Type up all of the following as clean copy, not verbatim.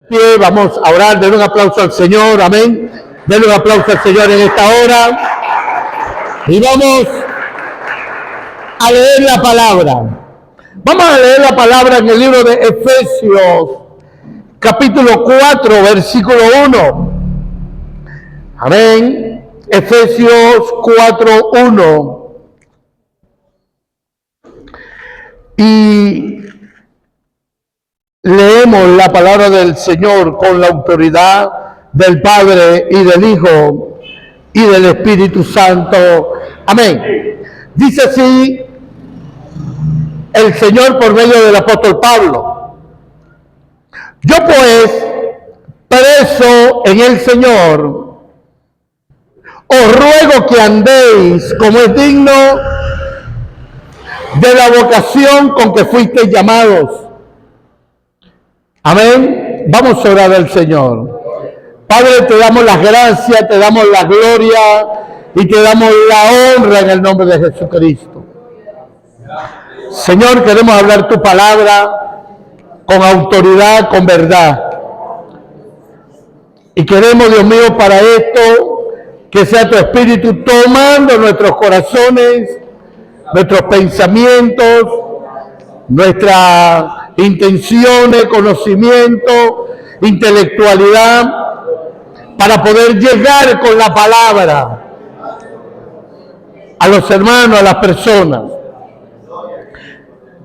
pie, vamos a orar, denle un aplauso al Señor, amén. Denle un aplauso al Señor en esta hora. Y vamos a leer la palabra. Vamos a leer la palabra en el libro de Efesios, capítulo 4, versículo 1. Amén. Efesios 4, 1. Y leemos la palabra del Señor con la autoridad del Padre y del Hijo y del Espíritu Santo. Amén. Dice así el Señor por medio del apóstol Pablo: yo pues, preso en el Señor, os ruego que andéis como es digno de la vocación con que fuisteis llamados. Amén. Vamos a orar al Señor. Padre, te damos las gracias, te damos la gloria y te damos la honra en el nombre de Jesucristo. Señor, queremos hablar tu palabra con autoridad, con verdad. Y queremos, Dios mío, para esto, que sea tu Espíritu tomando nuestros corazones, nuestros pensamientos, nuestras intenciones, conocimiento, intelectualidad, para poder llegar con la palabra a los hermanos, a las personas.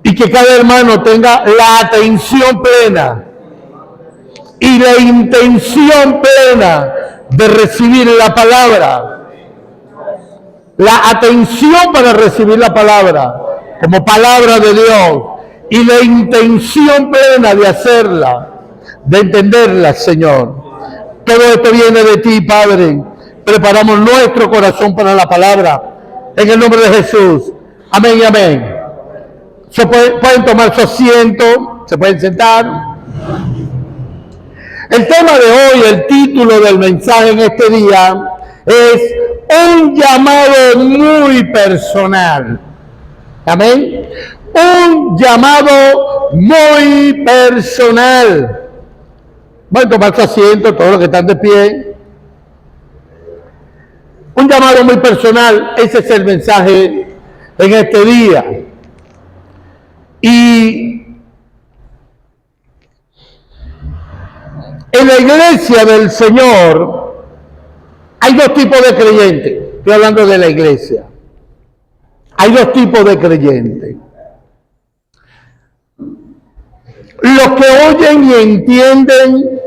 Y que cada hermano tenga la atención plena y la intención plena de recibir la palabra. La atención para recibir la palabra como palabra de Dios y la intención plena de hacerla, de entenderla, Señor. Todo esto viene de ti, Padre. Preparamos nuestro corazón para la palabra en el nombre de Jesús. Amén y amén. Pueden tomar su asiento, se pueden sentar. El tema de hoy, el título del mensaje en este día es un llamado muy personal. Amén. Un llamado muy personal. Pueden tomar su asiento, todos los que están de pie. Un llamado muy personal, ese es el mensaje en este día. Y en la iglesia del Señor hay dos tipos de creyentes. Estoy hablando de la iglesia. Hay dos tipos de creyentes. Los que oyen y entienden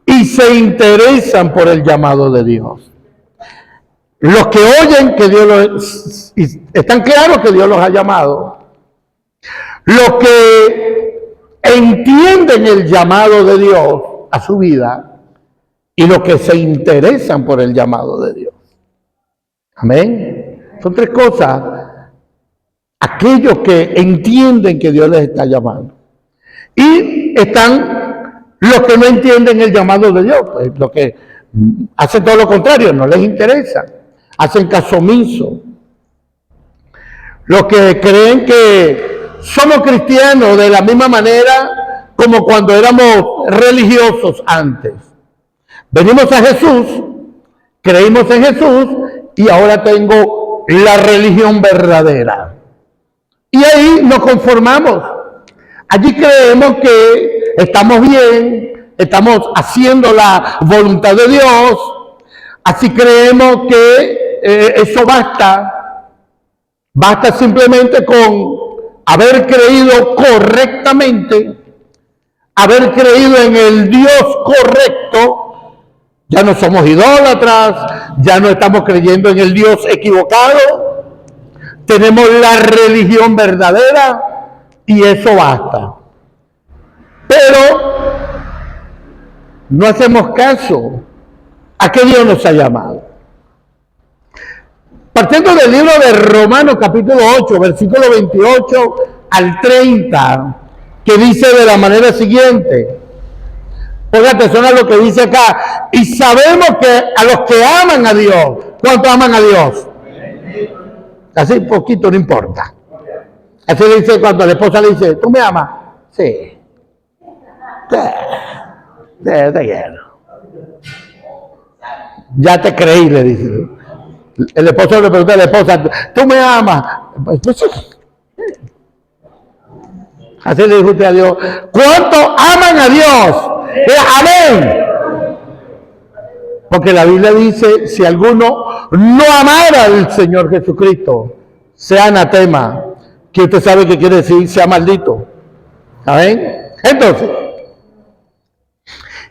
y se interesan por el llamado de Dios. Los que oyen que Dios los... están claros que Dios los ha llamado. Los que entienden el llamado de Dios a su vida y los que se interesan por el llamado de Dios. Amén. Son tres cosas. Aquellos que entienden que Dios les está llamando. Y están los que no entienden el llamado de Dios, pues los que hacen todo lo contrario, no les interesa, hacen caso omiso. Los que creen que somos cristianos de la misma manera como cuando éramos religiosos antes. Venimos a Jesús, creímos en Jesús y ahora tengo la religión verdadera. Y ahí nos conformamos. Allí creemos que estamos bien, estamos haciendo la voluntad de Dios, así creemos que eso basta. Basta simplemente con haber creído correctamente, haber creído en el Dios correcto. Ya no somos idólatras, ya no estamos creyendo en el Dios equivocado, tenemos la religión verdadera y eso basta. Pero no hacemos caso a qué Dios nos ha llamado. Partiendo del libro de Romanos capítulo 8, versículo 28 al 30, que dice de la manera siguiente. Ponga atención a lo que dice acá. Y sabemos que a los que aman a Dios, ¿cuánto aman a Dios? Así poquito, no importa. Así le dice cuando la esposa le dice, ¿tú me amas? Sí. Te quiero. Ya te creí, le dice. El esposo le pregunta a la esposa, ¿tú me amas? Pues, así le dijo usted a Dios. ¿Cuánto aman a Dios? Amén. Porque la Biblia dice, si alguno no amara al Señor Jesucristo, sea anatema, que usted sabe que quiere decir, sea maldito. Amén. Entonces,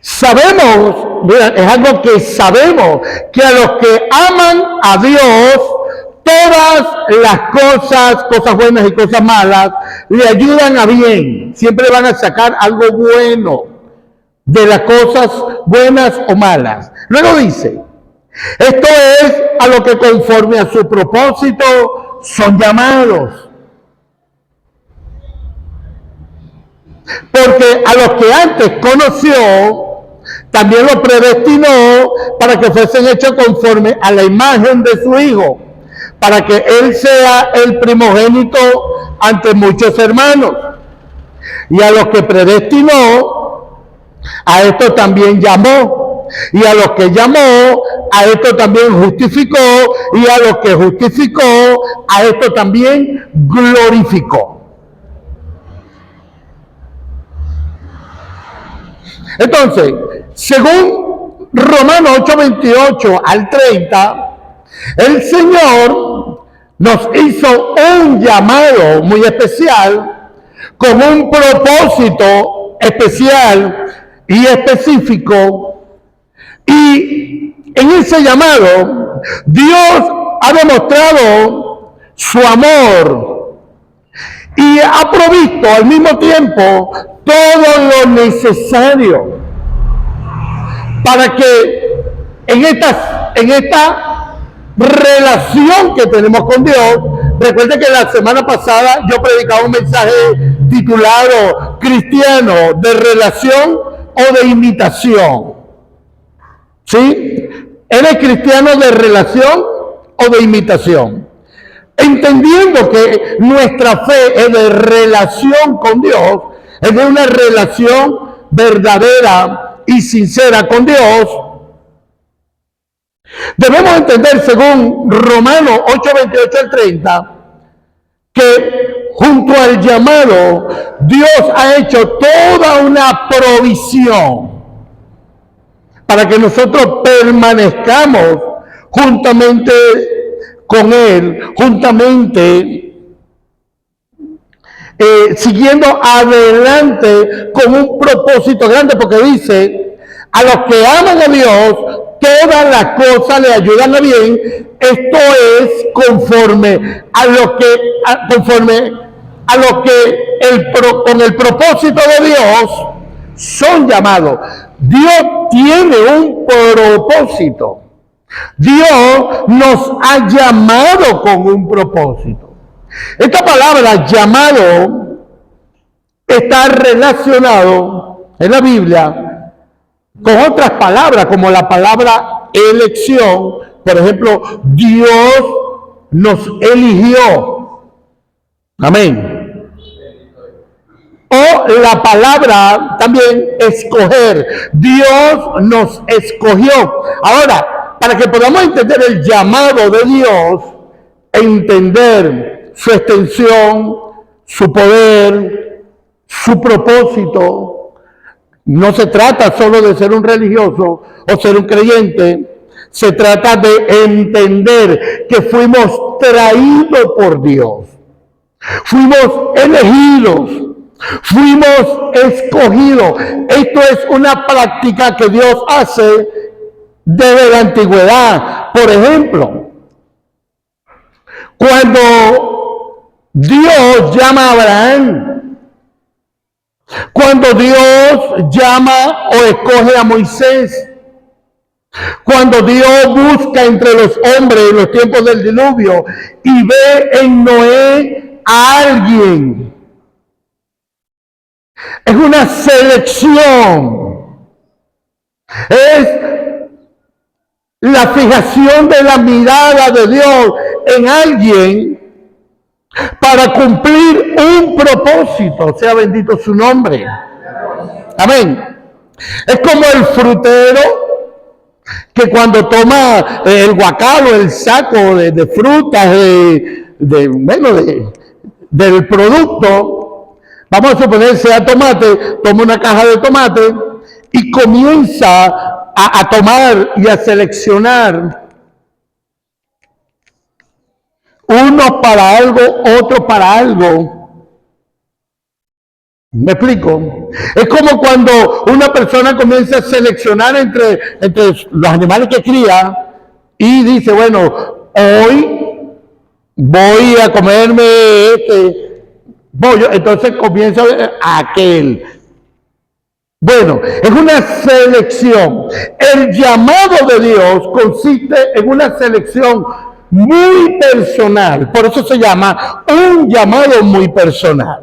sabemos, mira, es algo que sabemos, que a los que aman a Dios, todas las cosas buenas y cosas malas, le ayudan a bien. Siempre van a sacar algo bueno de las cosas buenas o malas. Luego dice, esto es a lo que conforme a su propósito son llamados. Porque a los que antes conoció, también los predestinó para que fuesen hechos conforme a la imagen de su Hijo, para que Él sea el primogénito ante muchos hermanos. Y a los que predestinó, a esto también llamó. Y a los que llamó, a esto también justificó. Y a los que justificó, a esto también glorificó. Entonces, según Romanos 8:28 al 30, el Señor nos hizo un llamado muy especial, con un propósito especial y específico. Y en ese llamado, Dios ha demostrado su amor y ha provisto al mismo tiempo todo lo necesario para que en esta relación que tenemos con Dios, recuerden que la semana pasada yo predicaba un mensaje titulado Cristiano de relación o de imitación. ¿Sí? ¿Eres cristiano de relación o de imitación? Entendiendo que nuestra fe es de relación con Dios, es de una relación verdadera y sincera con Dios, debemos entender, según Romanos 8:28 al 30, que junto al llamado, Dios ha hecho toda una provisión para que nosotros permanezcamos juntamente con Él, juntamente siguiendo adelante con un propósito grande, porque dice, a los que aman a Dios, todas las cosas le ayudan a bien. Esto es conforme a lo que con el propósito de Dios son llamados. Dios tiene un propósito. Dios nos ha llamado con un propósito. Esta palabra llamado está relacionado en la Biblia con otras palabras, como la palabra elección. Por ejemplo, Dios nos eligió. Amén. O la palabra también escoger. Dios nos escogió. Ahora, para que podamos entender el llamado de Dios, entender su extensión, su poder, su propósito, no se trata solo de ser un religioso o ser un creyente, se trata de entender que fuimos traídos por Dios, fuimos elegidos, fuimos escogidos. Esto es una práctica que Dios hace desde la antigüedad. Por ejemplo, cuando Dios llama a Abraham, cuando Dios llama o escoge a Moisés, cuando Dios busca entre los hombres en los tiempos del diluvio y ve en Noé a alguien, es una selección, es la fijación de la mirada de Dios en alguien para cumplir un propósito. Sea bendito su nombre. Amén. Es como el frutero que cuando toma el guacal o el saco de frutas, del producto, vamos a suponer sea tomate, toma una caja de tomate y comienza a tomar y a seleccionar unos para algo, otros para algo. ¿Me explico? Es como cuando una persona comienza a seleccionar entre los animales que cría y dice, bueno, hoy voy a comerme este pollo, entonces comienza a aquel. Bueno, es una selección. El llamado de Dios consiste en una selección muy personal. Por eso se llama un llamado muy personal.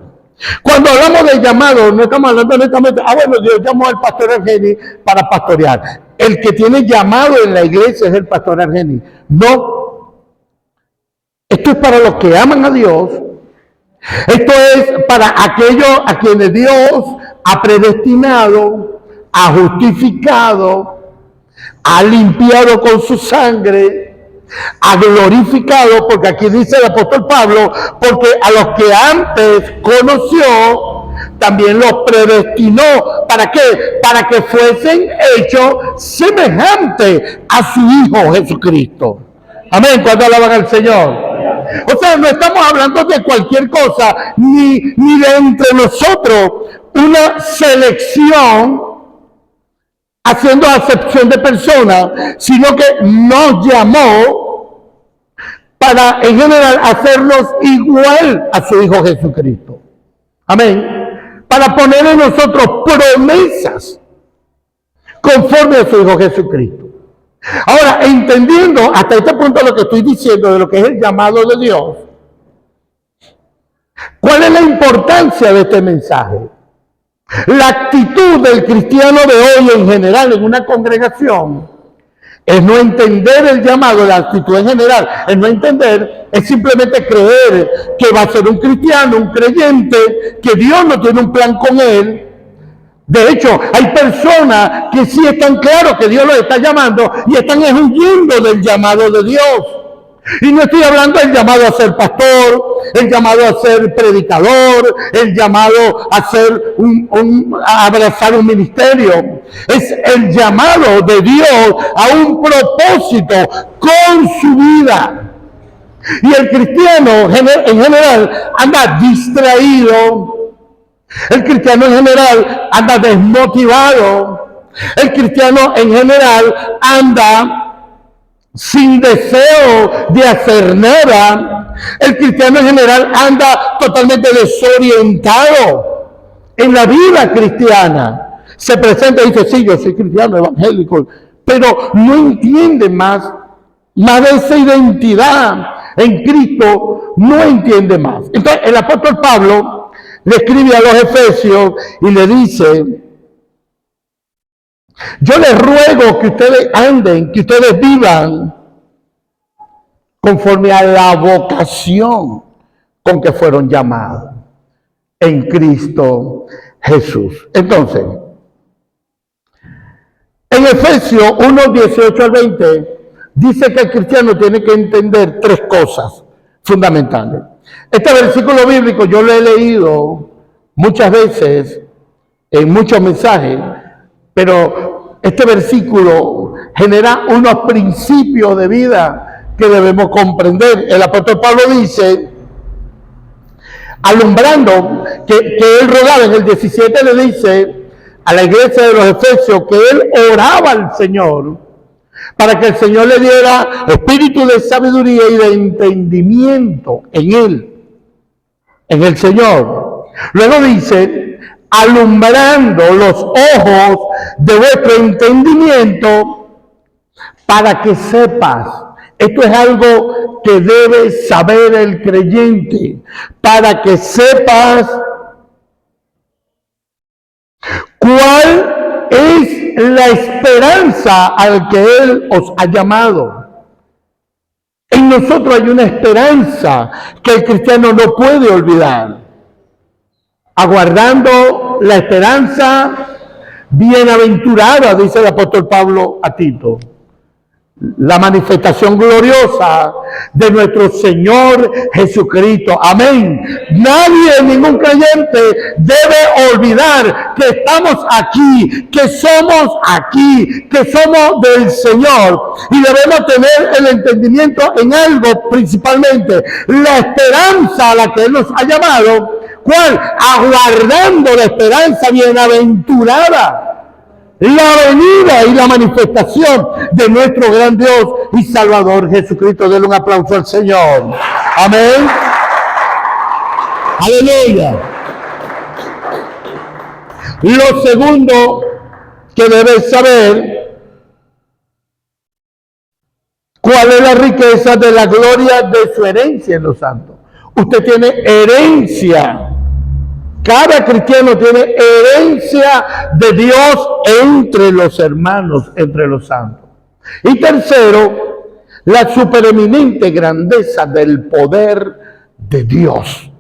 Cuando hablamos de llamado, no estamos hablando netamente, bueno, Dios llamó al pastor Argeni para pastorear. El que tiene llamado en la iglesia es el pastor Argeni. No. Esto es para los que aman a Dios. Esto es para aquellos a quienes Dios ha predestinado, ha justificado, ha limpiado con su sangre, ha glorificado, porque aquí dice el apóstol Pablo, porque a los que antes conoció, también los predestinó. ¿Para qué? Para que fuesen hechos semejantes a su Hijo Jesucristo. Amén. ¿Cuándo alaban al Señor? O sea, no estamos hablando de cualquier cosa, ni de entre nosotros una selección haciendo acepción de personas, sino que nos llamó para, en general, hacernos igual a su Hijo Jesucristo. Amén. Para poner en nosotros promesas conforme a su Hijo Jesucristo. Ahora, entendiendo hasta este punto lo que estoy diciendo de lo que es el llamado de Dios, ¿cuál es la importancia de este mensaje? La actitud del cristiano de hoy en general en una congregación es no entender el llamado, la actitud en general, es no entender, es simplemente creer que va a ser un cristiano, un creyente, que Dios no tiene un plan con él. De hecho, hay personas que sí están claros que Dios los está llamando y están huyendo del llamado de Dios. Y no estoy hablando del llamado a ser pastor, el llamado a ser predicador, el llamado a ser a abrazar un ministerio. Es el llamado de Dios a un propósito con su vida. Y el cristiano en general anda distraído. El cristiano en general anda desmotivado. El cristiano en general anda sin deseo de hacer nada. El cristiano en general anda totalmente desorientado en la vida cristiana. Se presenta y dice, sí, yo soy cristiano evangélico, pero no entiende más de esa identidad en Cristo, no entiende más. Entonces el apóstol Pablo le escribe a los Efesios y le dice, yo les ruego que ustedes anden, que ustedes vivan conforme a la vocación con que fueron llamados en Cristo Jesús. Entonces, en Efesios 1, 18 al 20, dice que el cristiano tiene que entender tres cosas fundamentales. Este versículo bíblico yo lo he leído muchas veces en muchos mensajes, pero este versículo genera unos principios de vida que debemos comprender. El apóstol Pablo dice, alumbrando, que él rogaba en el 17, le dice a la iglesia de los Efesios que él oraba al Señor para que el Señor le diera espíritu de sabiduría y de entendimiento en él, en el Señor. Luego dice, alumbrando los ojos de vuestro entendimiento para que sepas. Esto es algo que debe saber el creyente, para que sepas cuál es la esperanza al que Él os ha llamado. En nosotros hay una esperanza que el cristiano no puede olvidar. Aguardando la esperanza bienaventurada, dice el apóstol Pablo a Tito, la manifestación gloriosa de nuestro Señor Jesucristo. Amén. Nadie, ningún creyente debe olvidar que estamos aquí, que somos aquí, que somos del Señor. Y debemos tener el entendimiento en algo, principalmente la esperanza a la que Él nos ha llamado. ¿Cuál? Aguardando la esperanza bienaventurada, la venida y la manifestación de nuestro gran Dios y Salvador Jesucristo. Denle un aplauso al Señor. Amén. Aleluya. Lo segundo que debes saber, ¿cuál es la riqueza de la gloria de su herencia en los santos? Usted tiene herencia. Cada cristiano tiene herencia de Dios entre los hermanos, entre los santos. Y tercero, la supereminente grandeza del poder de Dios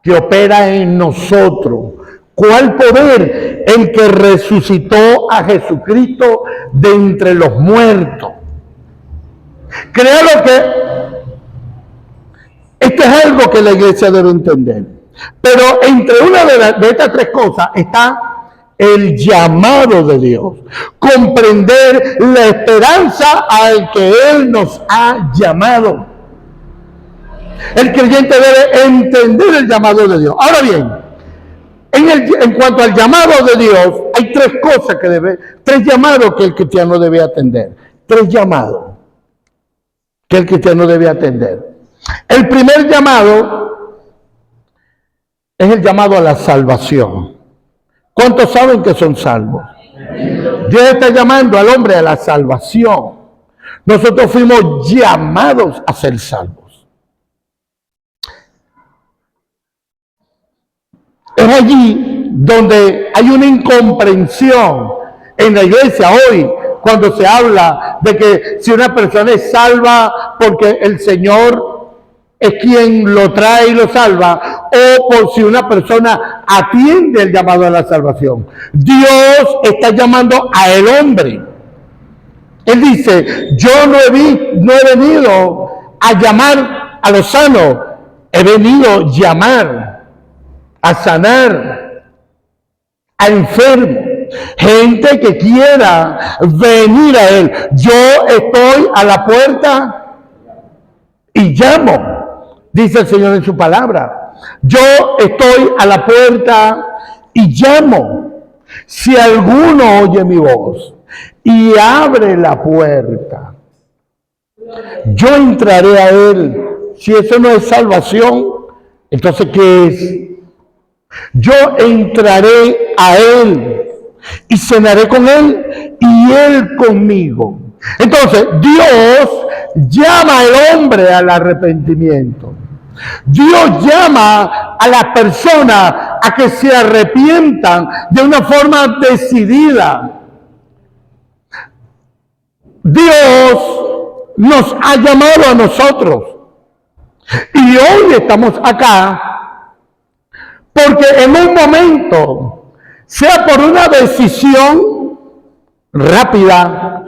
que opera en nosotros. ¿Cuál poder? El que resucitó a Jesucristo de entre los muertos. Créalo que esto es algo que la iglesia debe entender. Pero entre una de estas tres cosas está el llamado de Dios. Comprender la esperanza al que Él nos ha llamado. El creyente debe entender el llamado de Dios. Ahora bien, en cuanto al llamado de Dios, hay tres cosas tres llamados que el cristiano debe atender. Tres llamados que el cristiano debe atender. El primer llamado es el llamado a la salvación. ¿Cuántos saben que son salvos? Dios está llamando al hombre a la salvación. Nosotros fuimos llamados a ser salvos. Es allí donde hay una incomprensión en la iglesia hoy, cuando se habla de que si una persona es salva porque el Señor es quien lo trae y lo salva, o por si una persona atiende el llamado a la salvación. Dios está llamando al hombre. Él dice, yo no he venido a llamar a los sanos, he venido a llamar, a sanar, a enfermos, gente que quiera venir a Él. Yo estoy a la puerta y llamo. Dice el Señor en su palabra, yo estoy a la puerta y llamo. Si alguno oye mi voz y abre la puerta, yo entraré a él. Si eso no es salvación, entonces ¿qué es? Yo entraré a él y cenaré con él y él conmigo. Entonces, Dios llama al hombre al arrepentimiento. Dios llama a las personas a que se arrepientan de una forma decidida. Dios nos ha llamado a nosotros. Y hoy estamos acá porque en un momento, sea por una decisión rápida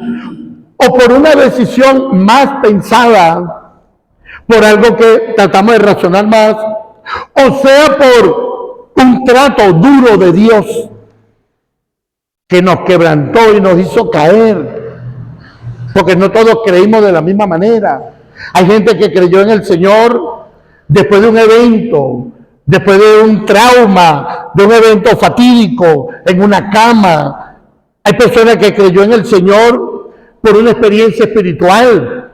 o por una decisión más pensada, por algo que tratamos de razonar más, o sea por un trato duro de Dios que nos quebrantó y nos hizo caer, porque no todos creímos de la misma manera. Hay gente que creyó en el Señor después de un evento, después de un trauma, de un evento fatídico en una cama. Hay personas que creyó en el Señor por una experiencia espiritual.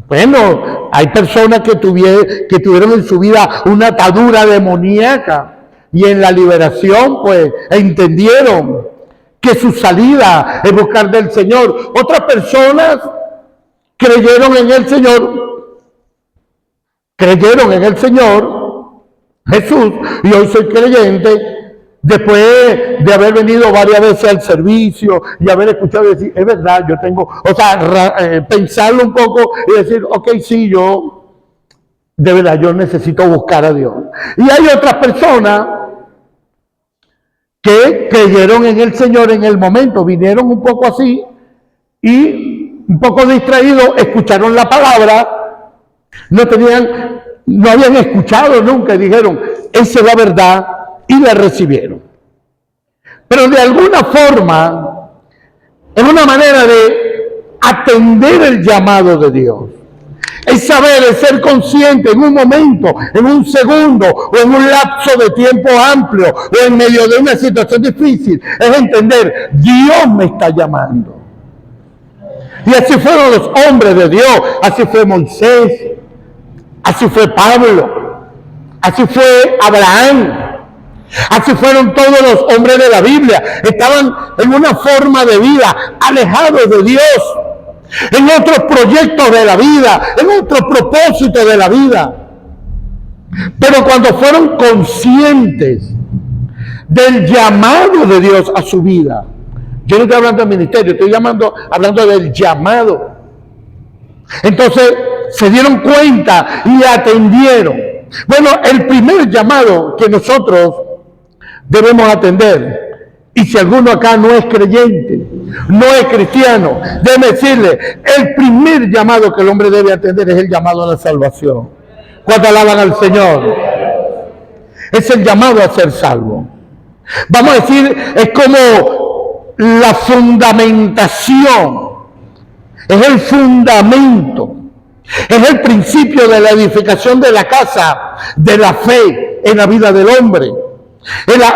Bueno, hay personas que tuvieron en su vida una atadura demoníaca y en la liberación pues entendieron que su salida es buscar del Señor. Otras personas creyeron en el Señor Jesús, y hoy soy creyente después de haber venido varias veces al servicio y haber escuchado y decir, es verdad, yo tengo, pensarlo un poco y decir, ok, sí, yo, de verdad, yo necesito buscar a Dios. Y hay otras personas que creyeron en el Señor en el momento, vinieron un poco así y un poco distraídos, escucharon la palabra, no habían escuchado nunca y dijeron, esa es la verdad, y la recibieron. Pero de alguna forma, es una manera de atender el llamado de Dios. Es saber, es ser consciente en un momento, en un segundo o en un lapso de tiempo amplio o en medio de una situación difícil. Es entender, Dios me está llamando. Y así fueron los hombres de Dios, así fue Moisés, así fue Pablo, así fue Abraham. Así fueron todos los hombres de la Biblia. Estaban en una forma de vida alejados de Dios, en otros proyectos de la vida, en otros propósitos de la vida. Pero cuando fueron conscientes del llamado de Dios a su vida, yo no estoy hablando del ministerio, estoy hablando del llamado. Entonces se dieron cuenta y atendieron. Bueno, el primer llamado que nosotros debemos atender, y si alguno acá no es creyente, no es cristiano, déjeme decirle, el primer llamado que el hombre debe atender es el llamado a la salvación. ¿Cuántos alaban al Señor? Es el llamado a ser salvo. Vamos a decir, es como la fundamentación, es el fundamento, es el principio de la edificación de la casa, de la fe en la vida del hombre.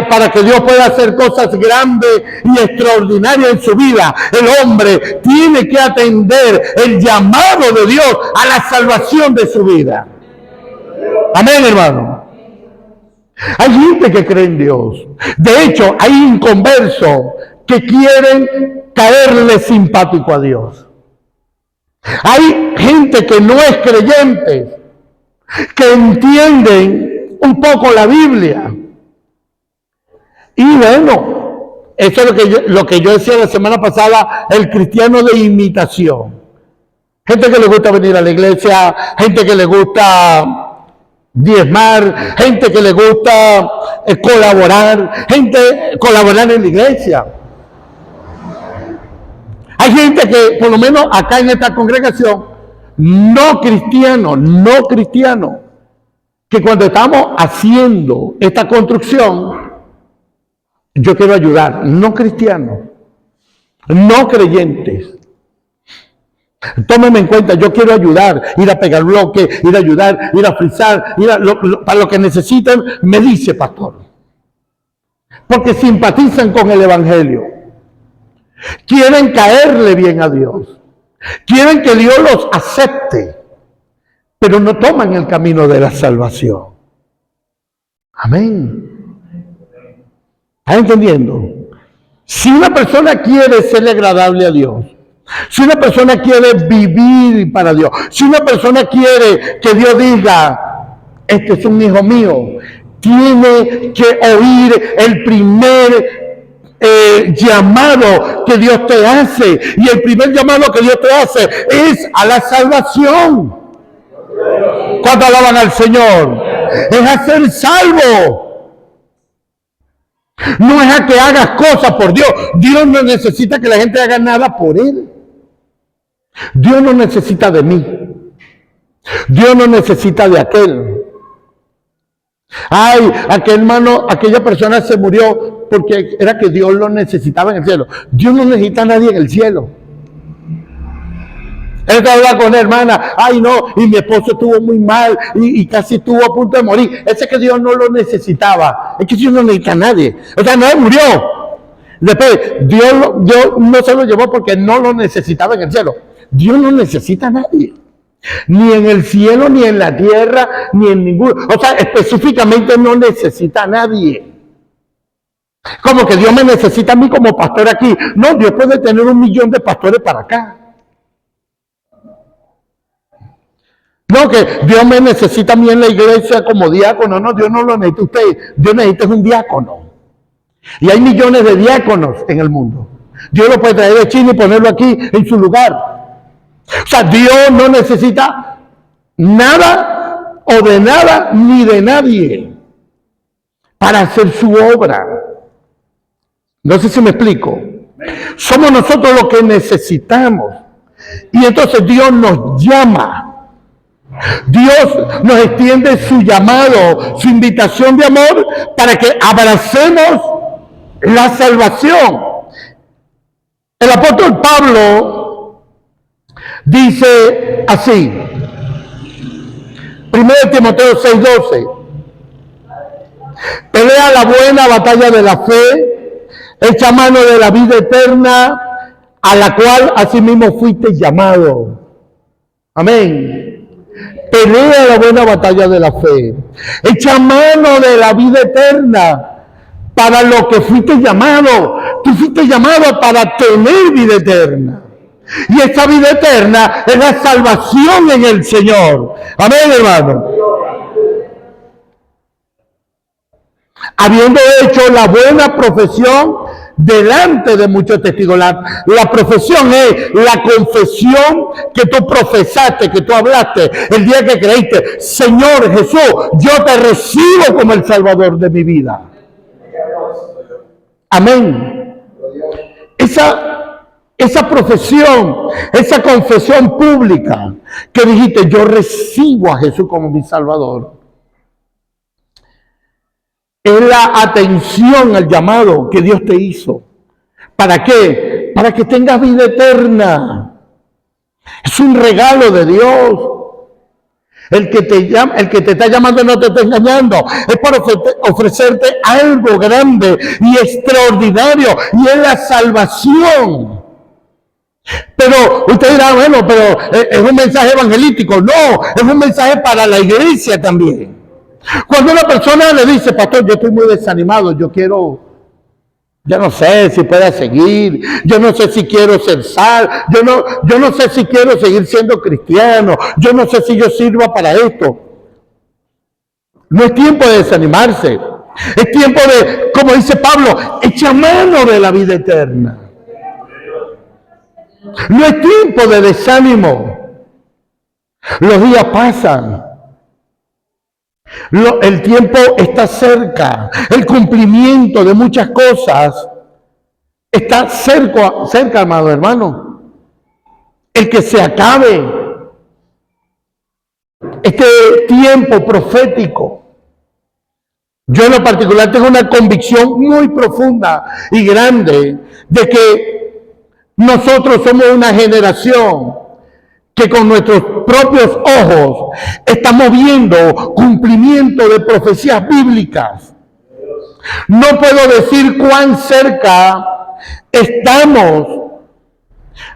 Para que Dios pueda hacer cosas grandes y extraordinarias en su vida, el hombre tiene que atender el llamado de Dios a la salvación de su vida. Amén, hermano. Hay gente que cree en Dios. De hecho, hay inconversos que quieren caerle simpático a Dios. Hay gente que no es creyente, que entienden un poco la Biblia. Y bueno, eso es lo que yo decía la semana pasada, el cristiano de imitación. Gente que le gusta venir a la iglesia, gente que le gusta diezmar, gente que le gusta colaborar en la iglesia. Hay gente que, por lo menos acá en esta congregación, no cristiano, que cuando estamos haciendo esta construcción, yo quiero ayudar, no cristianos, no creyentes. Tómenme en cuenta, yo quiero ayudar, ir a pegar bloques, ir a ayudar, ir a frizar, para lo que necesiten, me dice pastor. Porque simpatizan con el evangelio. Quieren caerle bien a Dios. Quieren que Dios los acepte, pero no toman el camino de la salvación. Amén. ¿Está entendiendo? Si una persona quiere ser agradable a Dios, si una persona quiere vivir para Dios, si una persona quiere que Dios diga, este es un hijo mío, tiene que oír el primer llamado que Dios te hace. Y el primer llamado que Dios te hace es a la salvación. ¿Cuánto alaban al Señor? Es a ser salvo. No es a que hagas cosas por Dios. Dios no necesita que la gente haga nada por Él. Dios no necesita de mí. Dios no necesita de aquel. Ay, aquel hermano, aquella persona se murió porque era que Dios lo necesitaba en el cielo. Dios no necesita a nadie en el cielo. Él está hablando con una hermana, ay no, y mi esposo estuvo muy mal y casi estuvo a punto de morir. Ese que Dios no lo necesitaba. Es que Dios no necesita a nadie. O sea, no murió. Después, Dios no se lo llevó porque no lo necesitaba en el cielo. Dios no necesita a nadie. Ni en el cielo, ni en la tierra, ni en ninguno. O sea, específicamente no necesita a nadie. Como que Dios me necesita a mí como pastor aquí. No, Dios puede tener 1 millón de pastores para acá. No, que Dios me necesita a mí en la iglesia como diácono. No, Dios no lo necesita a usted. Dios necesita un diácono. Y hay millones de diáconos en el mundo. Dios lo puede traer de China y ponerlo aquí en su lugar. O sea, Dios no necesita nada o de nada ni de nadie para hacer su obra. No sé si me explico. Somos nosotros los que necesitamos. Y entonces Dios nos llama. Dios nos extiende su llamado, su invitación de amor para que abracemos la salvación. El apóstol Pablo dice así, 1 Timoteo 6:12, pelea la buena batalla de la fe, echa mano de la vida eterna, a la cual asimismo fuiste llamado. Amén. Pelea la buena batalla de la fe, echa mano de la vida eterna, para lo que fuiste llamado. Tú fuiste llamado para tener vida eterna. Y esa vida eterna es la salvación en el Señor. Amén, hermano. Habiendo hecho la buena profesión delante de muchos testigos. La profesión es la confesión que tú profesaste, que tú hablaste el día que creíste. Señor Jesús, yo te recibo como el Salvador de mi vida. Amén. Esa profesión, esa confesión pública que dijiste, yo recibo a Jesús como mi Salvador, es la atención al llamado que Dios te hizo. ¿Para qué? Para que tengas vida eterna. Es un regalo de Dios. El que te está llamando no te está engañando. Es para ofrecerte algo grande y extraordinario. Y es la salvación. Pero usted dirá, bueno, pero es un mensaje evangelístico. No, es un mensaje para la iglesia también. Cuando una persona le dice, pastor, yo estoy muy desanimado, yo no sé si pueda seguir, yo no sé si quiero ser sal, yo no sé si quiero seguir siendo cristiano, yo no sé si yo sirva para esto. No es tiempo de desanimarse, es tiempo de, como dice Pablo, echa mano de la vida eterna. No es tiempo de desánimo. Los días pasan. El tiempo está cerca. El cumplimiento de muchas cosas está cerca, amado hermano. El que se acabe este tiempo profético. Yo en lo particular tengo una convicción muy profunda y grande de que nosotros somos una generación que con nuestros propios ojos estamos viendo cumplimiento de profecías bíblicas. No puedo decir cuán cerca estamos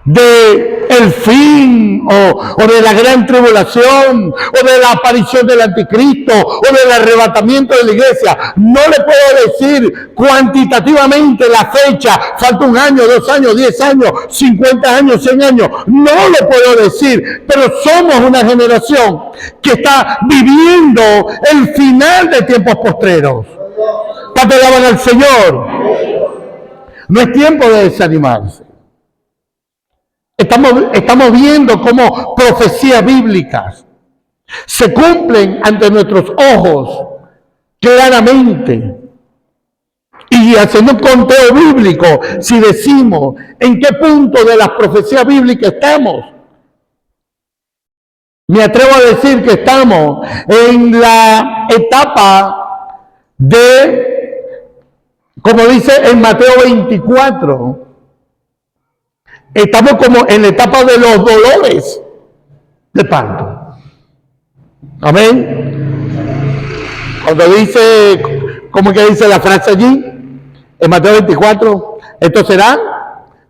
de el fin o de la gran tribulación o de la aparición del anticristo o del arrebatamiento de la iglesia. No le puedo decir cuantitativamente la fecha, falta 1 año, 2 años, 10 años, 50 años, 100 años, no lo puedo decir, pero somos una generación que está viviendo el final de tiempos postreros. Para que alaben al Señor. No es tiempo de desanimarse. Estamos viendo cómo profecías bíblicas se cumplen ante nuestros ojos claramente. Y haciendo un conteo bíblico, si decimos en qué punto de las profecías bíblicas estamos, me atrevo a decir que estamos en la etapa de, como dice en Mateo 24, estamos como en la etapa de los dolores de parto. Amén. Cuando dice, ¿cómo que dice la frase allí? En Mateo 24, estos serán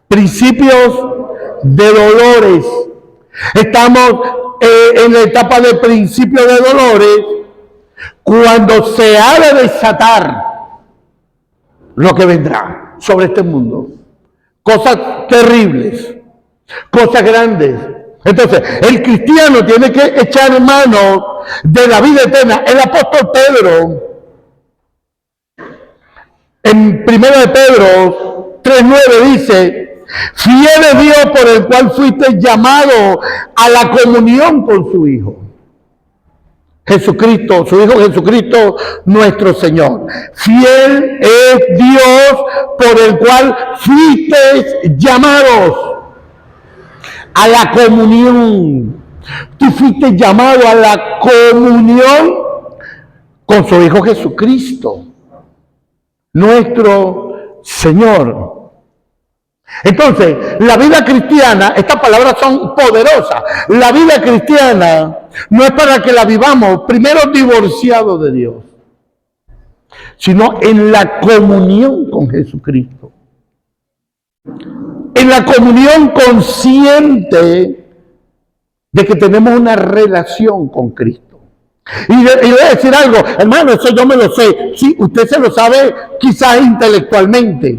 principios de dolores. Estamos en la etapa de principios de dolores cuando se ha de desatar lo que vendrá sobre este mundo. Cosas terribles, cosas grandes. Entonces, el cristiano tiene que echar mano de la vida eterna. El apóstol Pedro, en 1 de Pedro 3:9 dice, fiel es Dios por el cual fuiste llamado a la comunión con su Hijo. Jesucristo, su Hijo Jesucristo, nuestro Señor. Fiel es Dios por el cual fuisteis llamados a la comunión. Tú fuiste llamado a la comunión con su Hijo Jesucristo, nuestro Señor. Entonces, la vida cristiana, estas palabras son poderosas. La vida cristiana no es para que la vivamos primero divorciados de Dios, sino en la comunión con Jesucristo. En la comunión consciente de que tenemos una relación con Cristo. Y le voy a decir algo, hermano, eso yo me lo sé. Sí, usted se lo sabe quizás intelectualmente,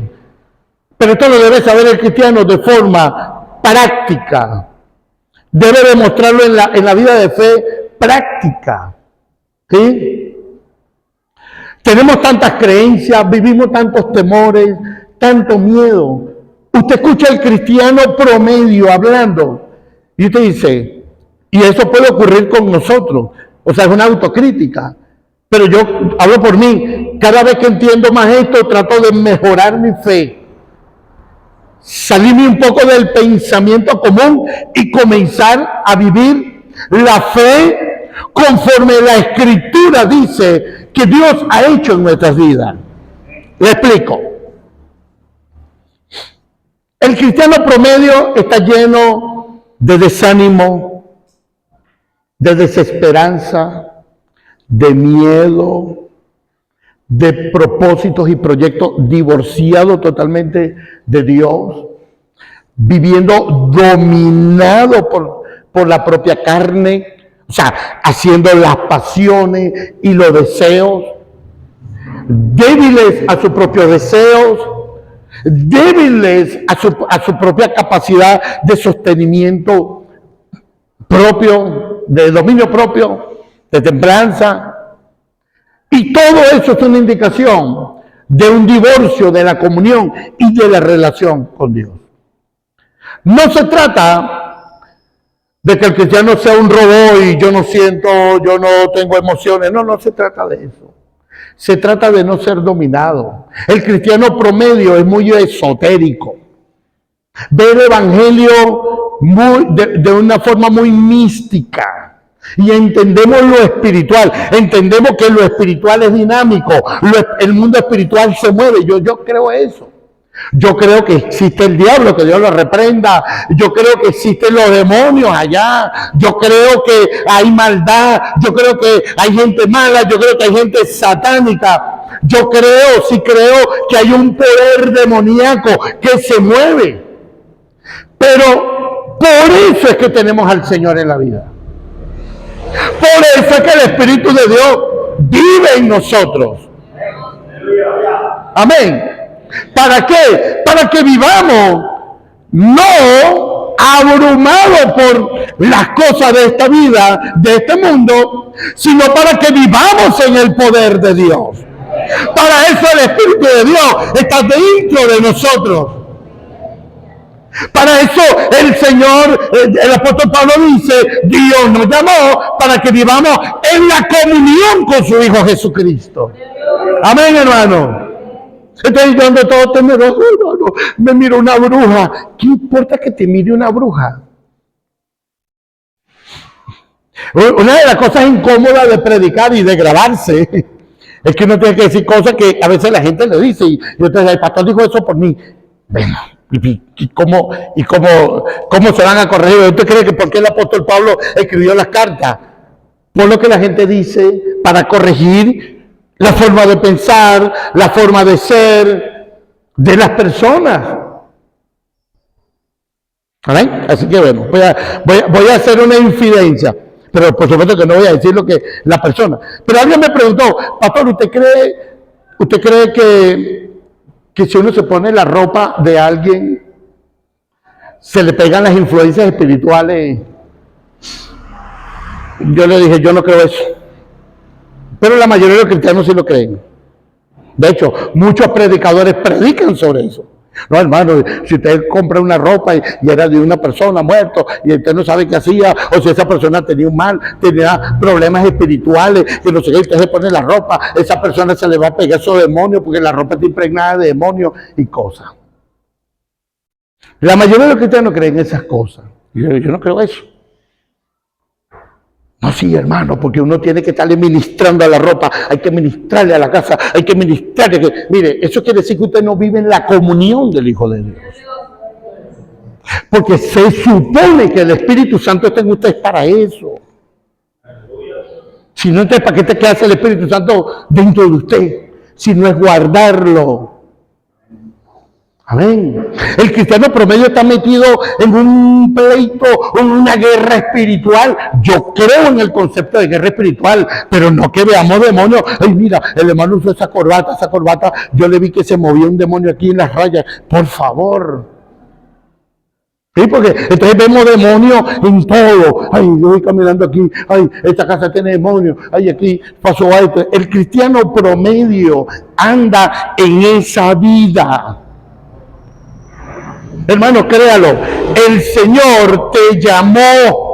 pero esto lo debe saber el cristiano de forma práctica. Debe demostrarlo en la vida de fe práctica. ¿Sí? Tenemos tantas creencias, vivimos tantos temores, tanto miedo. Usted escucha al cristiano promedio hablando y usted dice, y eso puede ocurrir con nosotros, o sea, es una autocrítica. Pero yo hablo por mí, cada vez que entiendo más esto, trato de mejorar mi fe. Salirme un poco del pensamiento común y comenzar a vivir la fe conforme la Escritura dice que Dios ha hecho en nuestras vidas. Le explico. El cristiano promedio está lleno de desánimo, de desesperanza, de miedo, de propósitos y proyectos divorciados totalmente de Dios, viviendo dominado por la propia carne, o sea, haciendo las pasiones y los deseos, débiles a sus propios deseos, débiles a su propia capacidad de sostenimiento propio, de dominio propio, de templanza. Y todo eso es una indicación de un divorcio de la comunión y de la relación con Dios. No se trata de que el cristiano sea un robot y yo no siento, yo no tengo emociones. No, no se trata de eso. Se trata de no ser dominado. El cristiano promedio es muy esotérico. Ve el evangelio de una forma muy mística. Y entendemos lo espiritual, entendemos que lo espiritual es dinámico, el mundo espiritual se mueve. Yo creo eso. Yo creo que existe el diablo, que Dios lo reprenda. Yo creo que existen los demonios allá. Yo creo que hay maldad. Yo creo que hay gente mala. Yo creo que hay gente satánica. Yo creo, sí creo que hay un poder demoníaco que se mueve. Pero por eso es que tenemos al Señor en la vida. Por eso es que el Espíritu de Dios vive en nosotros. Amén. ¿Para qué? Para que vivamos no abrumados por las cosas de esta vida, de este mundo, sino para que vivamos en el poder de Dios. Para eso el Espíritu de Dios está dentro de nosotros. Para eso el Señor, el apóstol Pablo dice, Dios nos llamó para que vivamos en la comunión con su Hijo Jesucristo. Amén, hermano. Estoy dando todo temeroso. No, me miro una bruja. ¿Qué importa que te mire una bruja? Una de las cosas incómodas de predicar y de grabarse es que uno tiene que decir cosas que a veces la gente le dice y entonces el pastor dijo eso por mí. Bueno, ¿y cómo se van a corregir? ¿Usted cree que por qué el apóstol Pablo escribió las cartas? Por lo que la gente dice, para corregir la forma de pensar, la forma de ser de las personas. ¿Amén? Así que bueno, voy a hacer una infidencia, pero por supuesto que no voy a decir lo que la persona. Pero alguien me preguntó, pastor, ¿usted cree que si uno se pone la ropa de alguien, se le pegan las influencias espirituales? Yo le dije, yo no creo eso. Pero la mayoría de los cristianos sí lo creen. De hecho, muchos predicadores predican sobre eso. No, hermano, si usted compra una ropa y era de una persona muerta y usted no sabe qué hacía, o si esa persona tenía un mal, tenía problemas espirituales, que no sé qué, usted se pone la ropa, esa persona se le va a pegar esos demonios porque la ropa está impregnada de demonios y cosas. La mayoría de los cristianos creen esas cosas. Yo no creo eso. No, sí, hermano, porque uno tiene que estarle ministrando a la ropa, hay que ministrarle a la casa, hay que ministrarle. Mire, eso quiere decir que usted no vive en la comunión del Hijo de Dios. Porque se supone que el Espíritu Santo está en usted para eso. Si no, entonces, ¿para qué hace el Espíritu Santo dentro de usted? Si no es guardarlo. Amén. El cristiano promedio está metido en un pleito, en una guerra espiritual. Yo creo en el concepto de guerra espiritual, pero no que veamos demonios. Ay, mira, el hermano usó esa corbata, yo le vi que se movía un demonio aquí en las rayas. Por favor. Sí, porque entonces vemos demonios en todo. Ay, yo voy caminando aquí. Ay, esta casa tiene demonios. Ay, aquí pasó esto. El cristiano promedio anda en esa vida. Hermano, créalo, el Señor te llamó.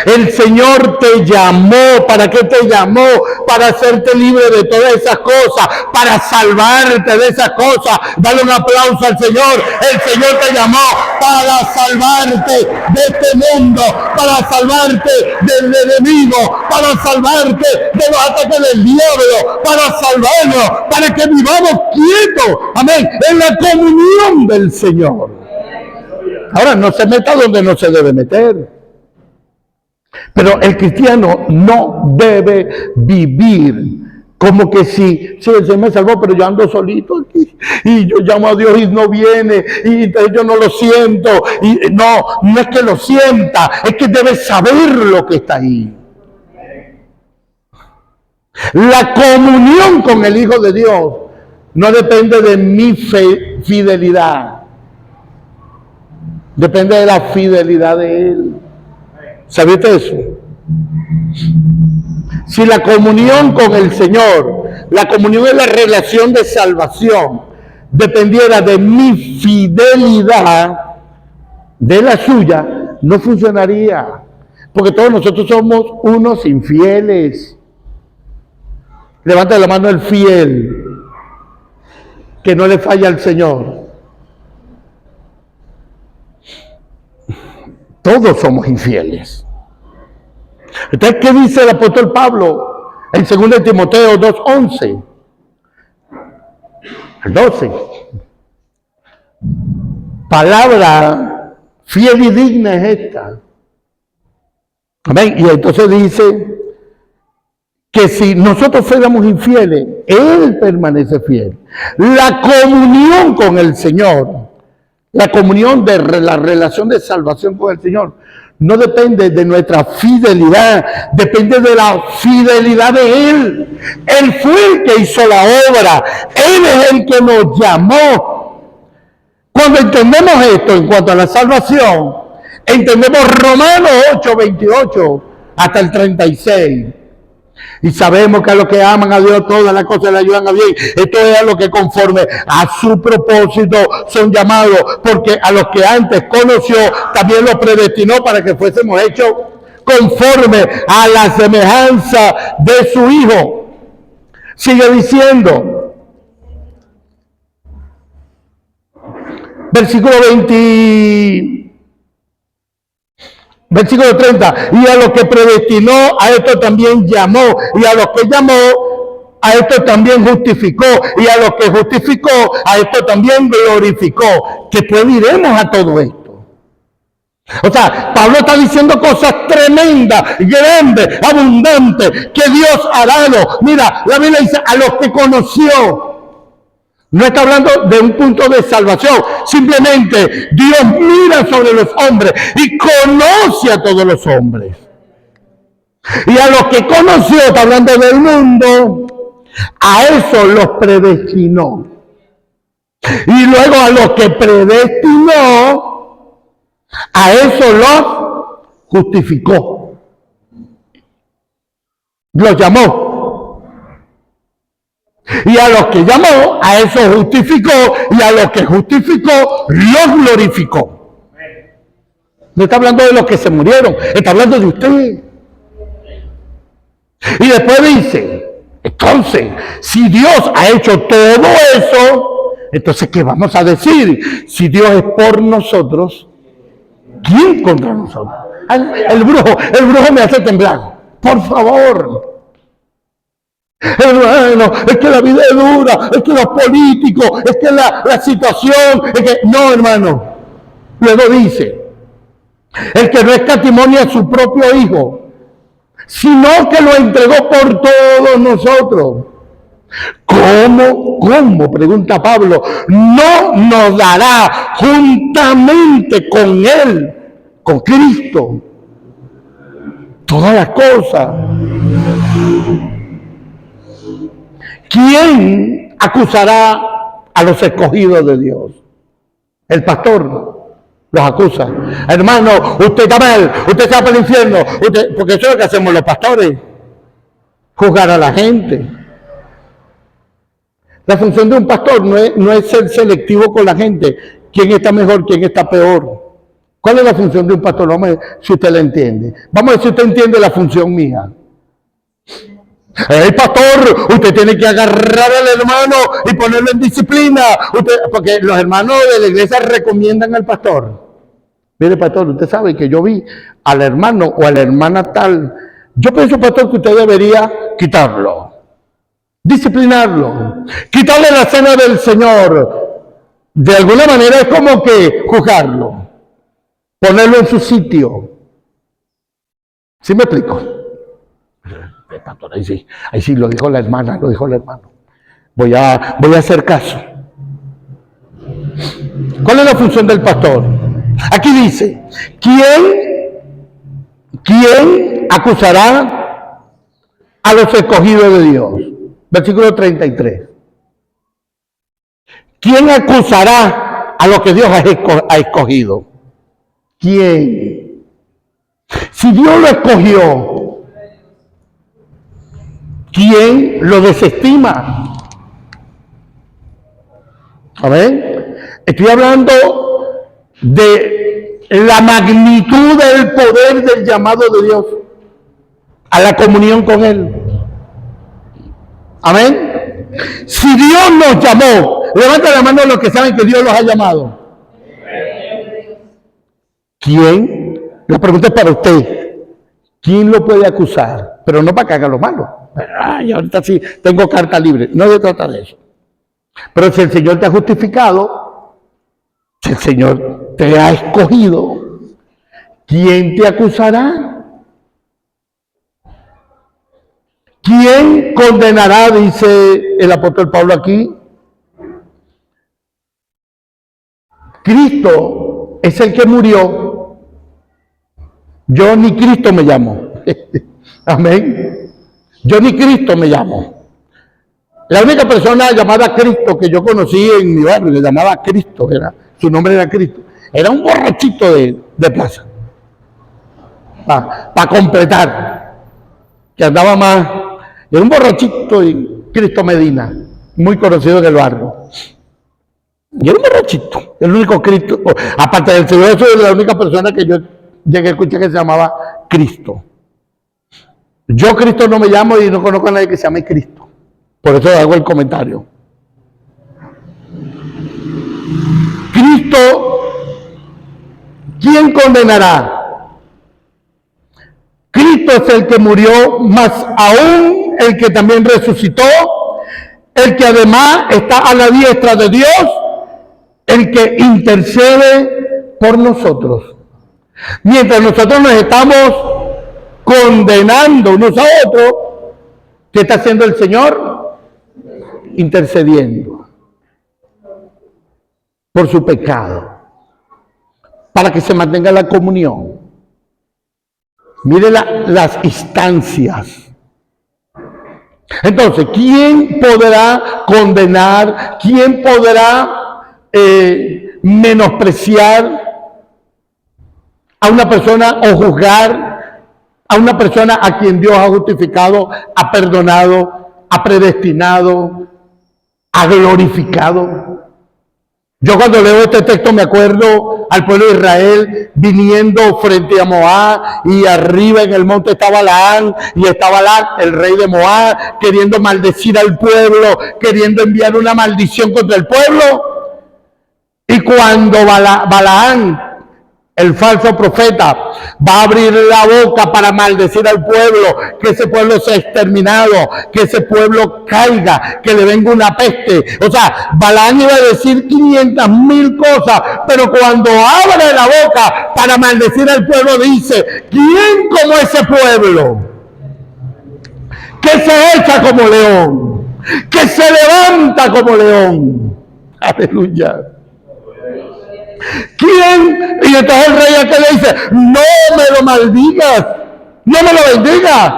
El Señor te llamó. ¿Para qué te llamó? Para hacerte libre de todas esas cosas, para salvarte de esas cosas. Dale un aplauso al Señor. El Señor te llamó para salvarte de este mundo, para salvarte del enemigo, para salvarte de los ataques del diablo, para salvarnos, para que vivamos quietos, amén, en la comunión del Señor. Ahora, no se meta donde no se debe meter. Pero el cristiano no debe vivir como que sí, el Señor me salvó, pero yo ando solito aquí, y yo llamo a Dios y no viene, y entonces yo no lo siento, y no es que lo sienta, es que debe saber lo que está ahí. La comunión con el Hijo de Dios no depende de mi fidelidad, depende de la fidelidad de Él. ¿Sabiste eso? Si la comunión con el Señor, la comunión es la relación de salvación, dependiera de mi fidelidad, de la suya, no funcionaría. Porque todos nosotros somos unos infieles. Levanta la mano el fiel, que no le falla al Señor. Todos somos infieles. Entonces, ¿qué dice el apóstol Pablo en 2 Timoteo 2:11? El 12. Palabra fiel y digna es esta. Amén. Y entonces dice que si nosotros fuéramos infieles, Él permanece fiel. La comunión con el Señor, la comunión de la relación de salvación con el Señor, no depende de nuestra fidelidad, depende de la fidelidad de Él. Él fue el que hizo la obra, Él es el que nos llamó. Cuando entendemos esto en cuanto a la salvación, entendemos Romanos 8:28 hasta el 36. Y sabemos que a los que aman a Dios todas las cosas le ayudan a bien. Esto es a los que conforme a su propósito son llamados, porque a los que antes conoció también los predestinó para que fuésemos hechos conforme a la semejanza de su Hijo. Sigue diciendo, versículo 30, y a los que predestinó, a esto también llamó, y a los que llamó, a esto también justificó, y a los que justificó, a esto también glorificó. Que pues diremos a todo esto. O sea, Pablo está diciendo cosas tremendas, grandes, abundantes, que Dios ha dado. Mira, la Biblia dice, a los que conoció. No está hablando de un punto de salvación. Simplemente Dios mira sobre los hombres y conoce a todos los hombres. Y a los que conoció, está hablando del mundo, a eso los predestinó. Y luego a los que predestinó, a eso los justificó. Los llamó. Y a los que llamó, a eso justificó, y a los que justificó, los glorificó. No está hablando de los que se murieron, está hablando de usted. Y después dice, entonces, si Dios ha hecho todo eso, entonces, ¿qué vamos a decir? Si Dios es por nosotros, ¿quién contra nosotros? El brujo me hace temblar. Por favor. Hermano, es que la vida es dura, es que los políticos, es que la situación, es que... No, hermano. Luego dice, el que no escatimonia a su propio hijo, sino que lo entregó por todos nosotros. ¿Cómo? Pregunta Pablo. No nos dará juntamente con él, con Cristo, todas las cosas. ¿Quién acusará a los escogidos de Dios? El pastor los acusa. Hermano, usted está mal, usted está para el infierno, porque eso es lo que hacemos los pastores, juzgar a la gente. La función de un pastor no es ser selectivo con la gente, quién está mejor, quién está peor. ¿Cuál es la función de un pastor? Vamos a ver si usted la entiende. Vamos a ver si usted entiende la función mía. El pastor, usted tiene que agarrar al hermano y ponerlo en disciplina, porque los hermanos de la iglesia recomiendan al pastor. Mire, pastor, usted sabe que yo vi al hermano o a la hermana tal. Yo pienso, pastor, que usted debería quitarlo, disciplinarlo, quitarle la cena del Señor. De alguna manera es como que juzgarlo, ponerlo en su sitio. ¿Sí me explico? Pastor, ahí sí lo dijo la hermana, lo dijo el hermano. Voy a hacer caso. ¿Cuál es la función del pastor? Aquí dice, ¿quién acusará a los escogidos de Dios? Versículo 33. ¿Quién acusará a los que Dios ha escogido? ¿Quién? Si Dios lo escogió, ¿quién lo desestima? A ver, estoy hablando de la magnitud del poder del llamado de Dios a la comunión con Él. Amén. Si Dios nos llamó, levanta la mano los que saben que Dios los ha llamado. ¿Quién? La pregunta es para usted. ¿Quién lo puede acusar? Pero no para que haga lo malo. Ay, ahorita sí tengo carta libre. No se trata de eso. Pero si el Señor te ha justificado, si el Señor te ha escogido, ¿quién te acusará? ¿Quién condenará? Dice el apóstol Pablo aquí. Cristo es el que murió. Yo ni Cristo me llamo. Amén. Yo ni Cristo me llamo. La única persona llamada Cristo que yo conocí en mi barrio, le llamaba Cristo, su nombre era Cristo. Era un borrachito de plaza. Para completar. Que andaba más. Era un borrachito y Cristo Medina, muy conocido en el barrio. Y era un borrachito, el único Cristo. Aparte del Señor, eso es la única persona que yo llegué a escuchar que se llamaba Cristo. Yo Cristo no me llamo y no conozco a nadie que se llame Cristo. Por eso hago el comentario. Cristo, ¿quién condenará? Cristo es el que murió, más aún el que también resucitó, el que además está a la diestra de Dios, el que intercede por nosotros. Mientras nosotros nos estamos condenando unos a otros, ¿qué está haciendo el Señor? Intercediendo por su pecado, para que se mantenga la comunión. Mire las instancias. Entonces, ¿quién podrá condenar? ¿Quién podrá menospreciar a una persona o juzgar a una persona a quien Dios ha justificado, ha perdonado, ha predestinado, ha glorificado. Yo cuando leo este texto me acuerdo al pueblo de Israel viniendo frente a Moab, y arriba en el monte estaba Balaam, y estaba Balac, el rey de Moab, queriendo maldecir al pueblo, queriendo enviar una maldición contra el pueblo. Y cuando Balaam, el falso profeta, va a abrir la boca para maldecir al pueblo, que ese pueblo sea exterminado, que ese pueblo caiga, que le venga una peste. O sea, Balaam iba a decir 500,000 cosas, pero cuando abre la boca para maldecir al pueblo dice: ¿quién como ese pueblo? Que se echa como león, que se levanta como león. Aleluya. ¿Quién? Y entonces el rey aquel le dice: no me lo maldigas, no me lo bendigas,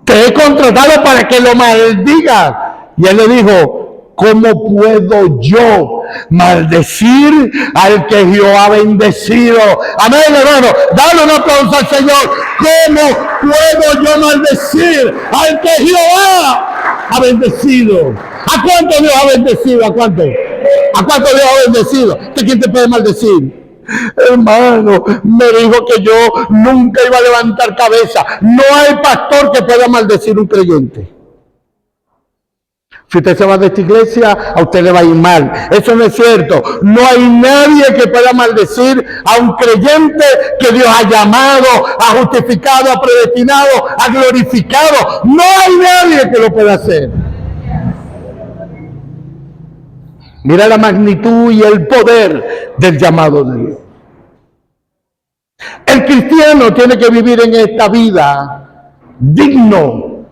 te he contratado para que lo maldigas. Y él le dijo: ¿cómo puedo yo maldecir al que Jehová ha bendecido? Amén, hermano, dale un aplauso al Señor. ¿Cómo puedo yo maldecir al que Jehová ha bendecido? ¿A cuánto Dios ha bendecido? ¿A cuánto? ¿A cuánto Dios ha bendecido? ¿De quién te puede maldecir? Hermano, me dijo que yo nunca iba a levantar cabeza. No hay pastor que pueda maldecir un creyente. Si usted se va de esta iglesia, a usted le va a ir mal. Eso no es cierto. No hay nadie que pueda maldecir a un creyente que Dios ha llamado, ha justificado, ha predestinado, ha glorificado. No hay nadie que lo pueda hacer. Mira la magnitud y el poder del llamado de Dios. El cristiano tiene que vivir en esta vida digno,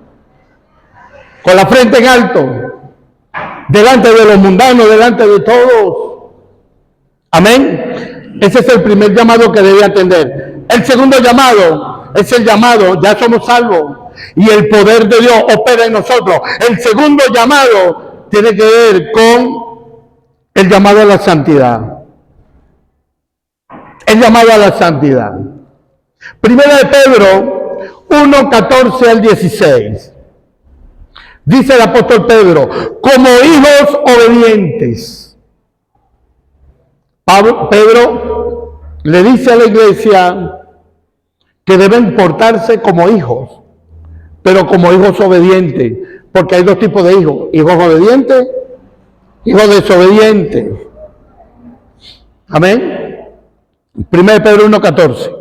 con la frente en alto, delante de los mundanos, delante de todos. Amén. Ese es el primer llamado que debe atender. El segundo llamado es el llamado: ya somos salvos y el poder de Dios opera en nosotros. El segundo llamado tiene que ver con el llamado a la santidad. El llamado a la santidad. Primera de Pedro 1:14 al 16. Dice el apóstol Pedro: como hijos obedientes. Pedro le dice a la iglesia que deben portarse como hijos, pero como hijos obedientes, porque hay dos tipos de hijos: hijos obedientes, hijos desobedientes. Amén. 1 Pedro 1:14.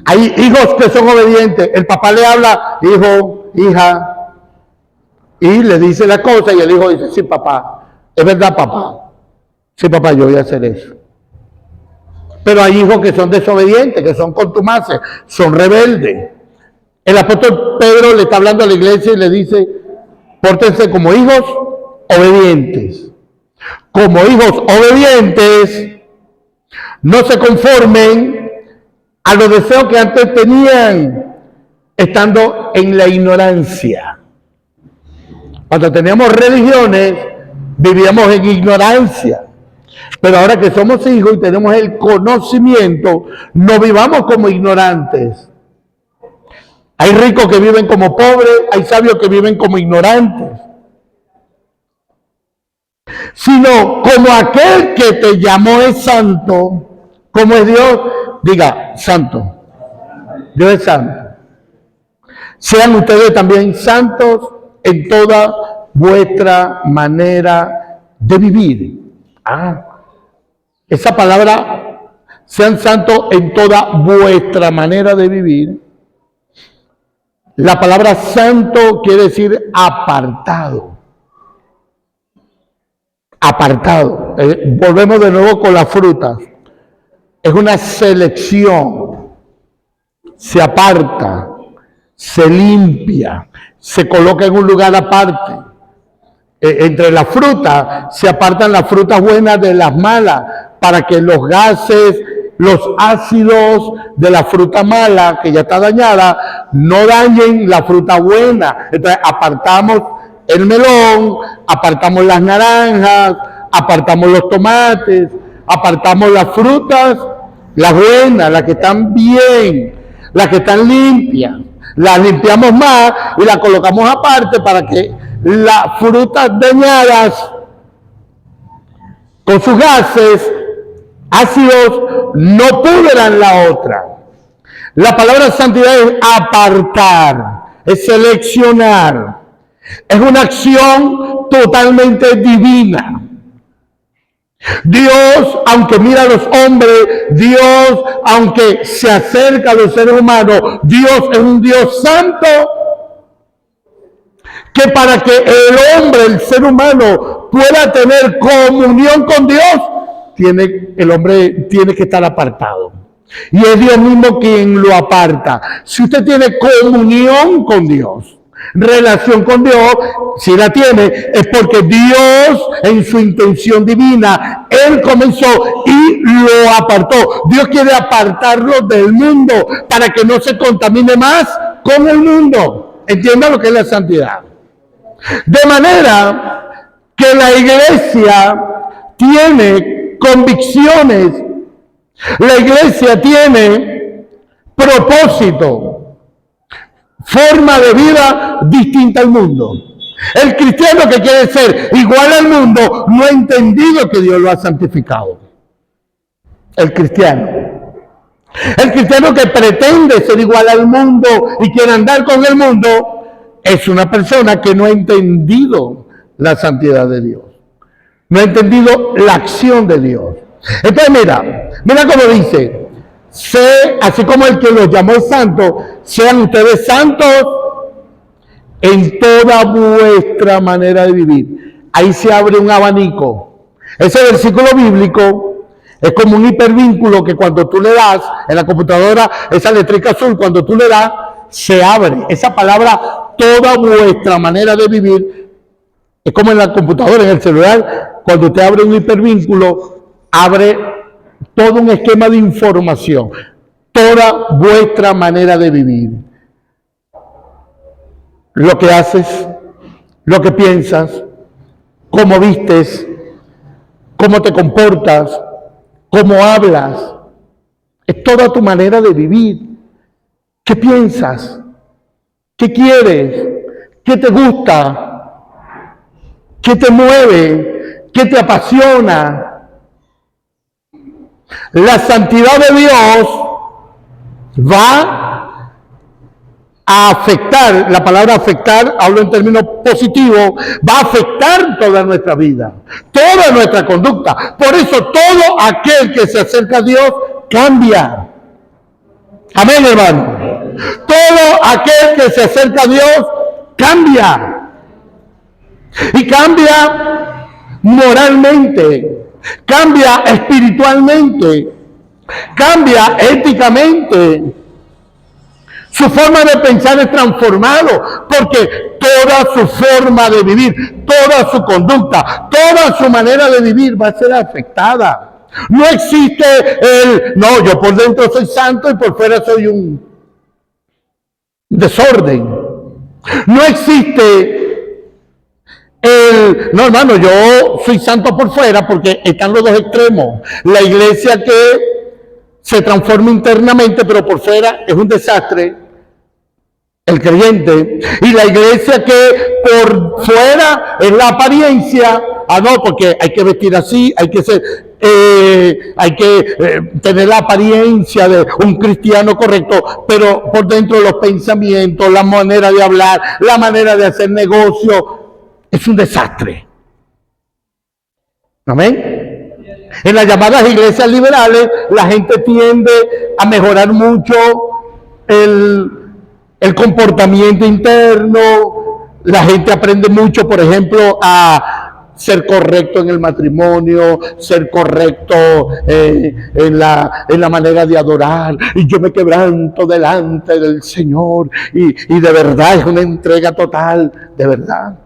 Hay hijos que son obedientes. El papá le habla: hijo, hija, y le dice la cosa, y el hijo dice: sí, papá, es verdad, papá. Sí, papá, yo voy a hacer eso. Pero hay hijos que son desobedientes, que son contumaces, son rebeldes. El apóstol Pedro le está hablando a la iglesia y le dice: pórtense como hijos obedientes. Como hijos obedientes, no se conformen a los deseos que antes tenían, estando en la ignorancia. Cuando teníamos religiones, vivíamos en ignorancia. Pero ahora que somos hijos y tenemos el conocimiento, no vivamos como ignorantes. Hay ricos que viven como pobres, hay sabios que viven como ignorantes. Sino como aquel que te llamó es santo. ¿Cómo es Dios? Diga: santo. Dios es santo. Sean ustedes también santos en toda vuestra manera de vivir. Esa palabra, sean santos en toda vuestra manera de vivir. La palabra santo quiere decir apartado. Apartado. Volvemos de nuevo con las frutas. Es una selección. Se aparta, se limpia, se coloca en un lugar aparte. Entre las frutas se apartan las frutas buenas de las malas, para que los gases, los ácidos de la fruta mala, que ya está dañada, no dañen la fruta buena. Entonces apartamos el melón, apartamos las naranjas, apartamos los tomates, apartamos las frutas, las buenas, las que están bien, las que están limpias. Las limpiamos más y las colocamos aparte para que las frutas dañadas con sus gases ácidos no pudran la otra. La palabra santidad es apartar, es seleccionar, es una acción totalmente divina. Dios, aunque mira a los hombres, Dios, aunque se acerca a los seres humanos, Dios es un Dios santo, que para que el hombre, el ser humano, pueda tener comunión con Dios, el hombre tiene que estar apartado. Y es Dios mismo quien lo aparta. Si usted tiene comunión con Dios, relación con Dios, si la tiene, es porque Dios en su intención divina, Él comenzó y lo apartó. Dios quiere apartarlo del mundo para que no se contamine más con el mundo. Entienda lo que es la santidad. De manera que la iglesia tiene convicciones, la iglesia tiene propósito, forma de vida distinta al mundo. El cristiano que quiere ser igual al mundo no ha entendido que Dios lo ha santificado. El cristiano que pretende ser igual al mundo y quiere andar con el mundo es una persona que no ha entendido la santidad de Dios, no ha entendido la acción de Dios. Entonces mira cómo dice: así como el que los llamó santos, sean ustedes santos en toda vuestra manera de vivir. Ahí se abre un abanico. Ese versículo bíblico es como un hipervínculo que cuando tú le das en la computadora, esa letrica azul, cuando tú le das, se abre. Esa palabra, toda vuestra manera de vivir, es como en la computadora, en el celular, cuando te abre un hipervínculo, abre todo un esquema de información. Toda vuestra manera de vivir. Lo que haces, lo que piensas, cómo vistes, cómo te comportas, cómo hablas. Es toda tu manera de vivir. ¿Qué piensas? ¿Qué quieres? ¿Qué te gusta? ¿Qué te mueve? ¿Qué te apasiona? La santidad de Dios va a afectar, la palabra afectar, hablo en términos positivos, va a afectar toda nuestra vida, toda nuestra conducta. Por eso todo aquel que se acerca a Dios cambia. Amén, hermano. Todo aquel que se acerca a Dios cambia. Y cambia moralmente, cambia espiritualmente, cambia éticamente. Su forma de pensar es transformado, porque toda su forma de vivir, toda su conducta, toda su manera de vivir va a ser afectada. No existe yo por dentro soy santo y por fuera soy un desorden. No existe no hermano, yo soy santo por fuera, porque están los dos extremos. La iglesia que se transforma internamente, pero por fuera es un desastre, el creyente, y la iglesia que por fuera es la apariencia. No, porque hay que vestir así, hay que ser, tener la apariencia de un cristiano correcto, pero por dentro los pensamientos, la manera de hablar, la manera de hacer negocio, es un desastre. Amén. En las llamadas iglesias liberales, la gente tiende a mejorar mucho el comportamiento interno. La gente aprende mucho, por ejemplo, a ser correcto en el matrimonio, ser correcto en la manera de adorar. Y yo me quebranto delante del Señor. Y de verdad es una entrega total, de verdad.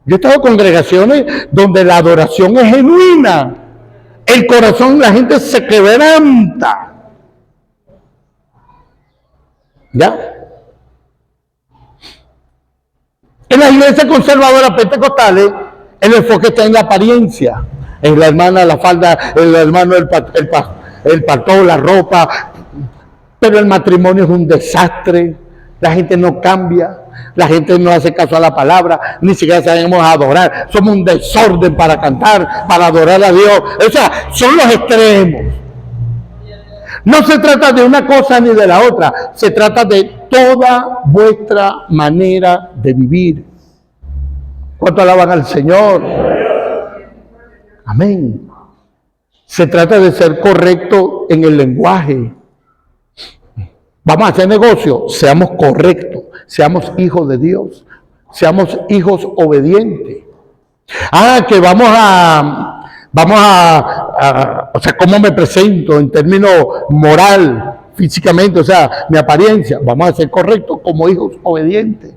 Yo he estado en congregaciones donde la adoración es genuina. El corazón, la gente se quebranta. ¿Ya? En las iglesias conservadoras pentecostales, el enfoque está en la apariencia. En la hermana, la falda, el hermano, el pastor, la ropa. Pero el matrimonio es un desastre. La gente no cambia. La gente no hace caso a la palabra, ni siquiera sabemos adorar. Somos un desorden para cantar, para adorar a Dios. O sea, son los extremos. No se trata de una cosa ni de la otra, se trata de toda vuestra manera de vivir. ¿Cuánto alaban al Señor? Amén. Se trata de ser correcto en el lenguaje. Vamos a hacer negocio, seamos correctos, seamos hijos de Dios, seamos hijos obedientes. Que vamos a, o sea, cómo me presento en términos moral, físicamente, o sea, mi apariencia, vamos a ser correctos como hijos obedientes.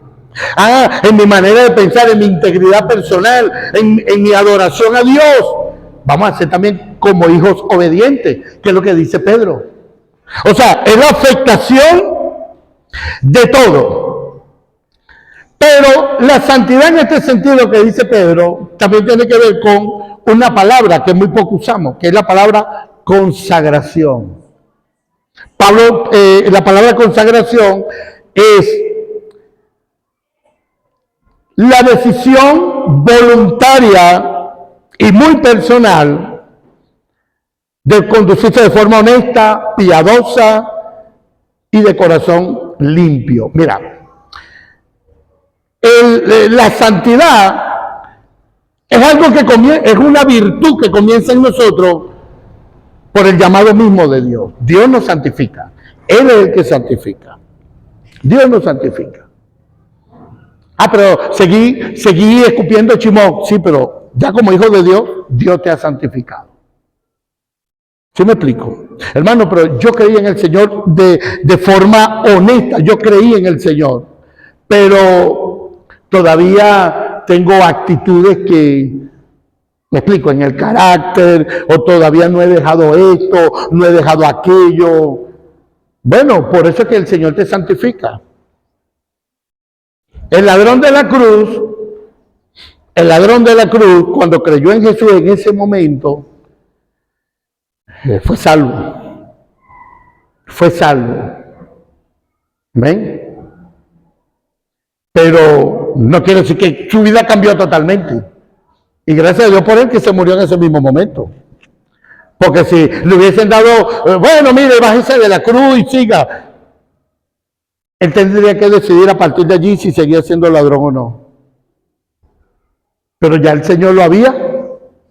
En mi manera de pensar, en mi integridad personal, en mi adoración a Dios, vamos a ser también como hijos obedientes, que es lo que dice Pedro. O sea, es la afectación de todo. Pero la santidad en este sentido que dice Pedro también tiene que ver con una palabra que muy poco usamos, que es la palabra consagración. Pablo, la palabra consagración es la decisión voluntaria y muy personal de conducirse de forma honesta, piadosa y de corazón limpio. Mira, la santidad es algo que es una virtud que comienza en nosotros por el llamado mismo de Dios. Dios nos santifica. Él es el que santifica. Dios nos santifica. Pero seguí escupiendo chimón. Sí, pero ya como hijo de Dios, Dios te ha santificado. ¿Sí me explico? Hermano, pero yo creí en el Señor de forma honesta. Yo creí en el Señor. Pero todavía tengo actitudes que, me explico, en el carácter, o todavía no he dejado esto, no he dejado aquello. Bueno, por eso es que el Señor te santifica. El ladrón de la cruz, cuando creyó en Jesús en ese momento, fue salvo. Fue salvo. ¿Ven? Pero no quiere decir que su vida cambió totalmente. Y gracias a Dios por él que se murió en ese mismo momento. Porque si le hubiesen dado, bueno, mire, bájese de la cruz y siga, él tendría que decidir a partir de allí si seguía siendo ladrón o no. Pero ya el Señor lo había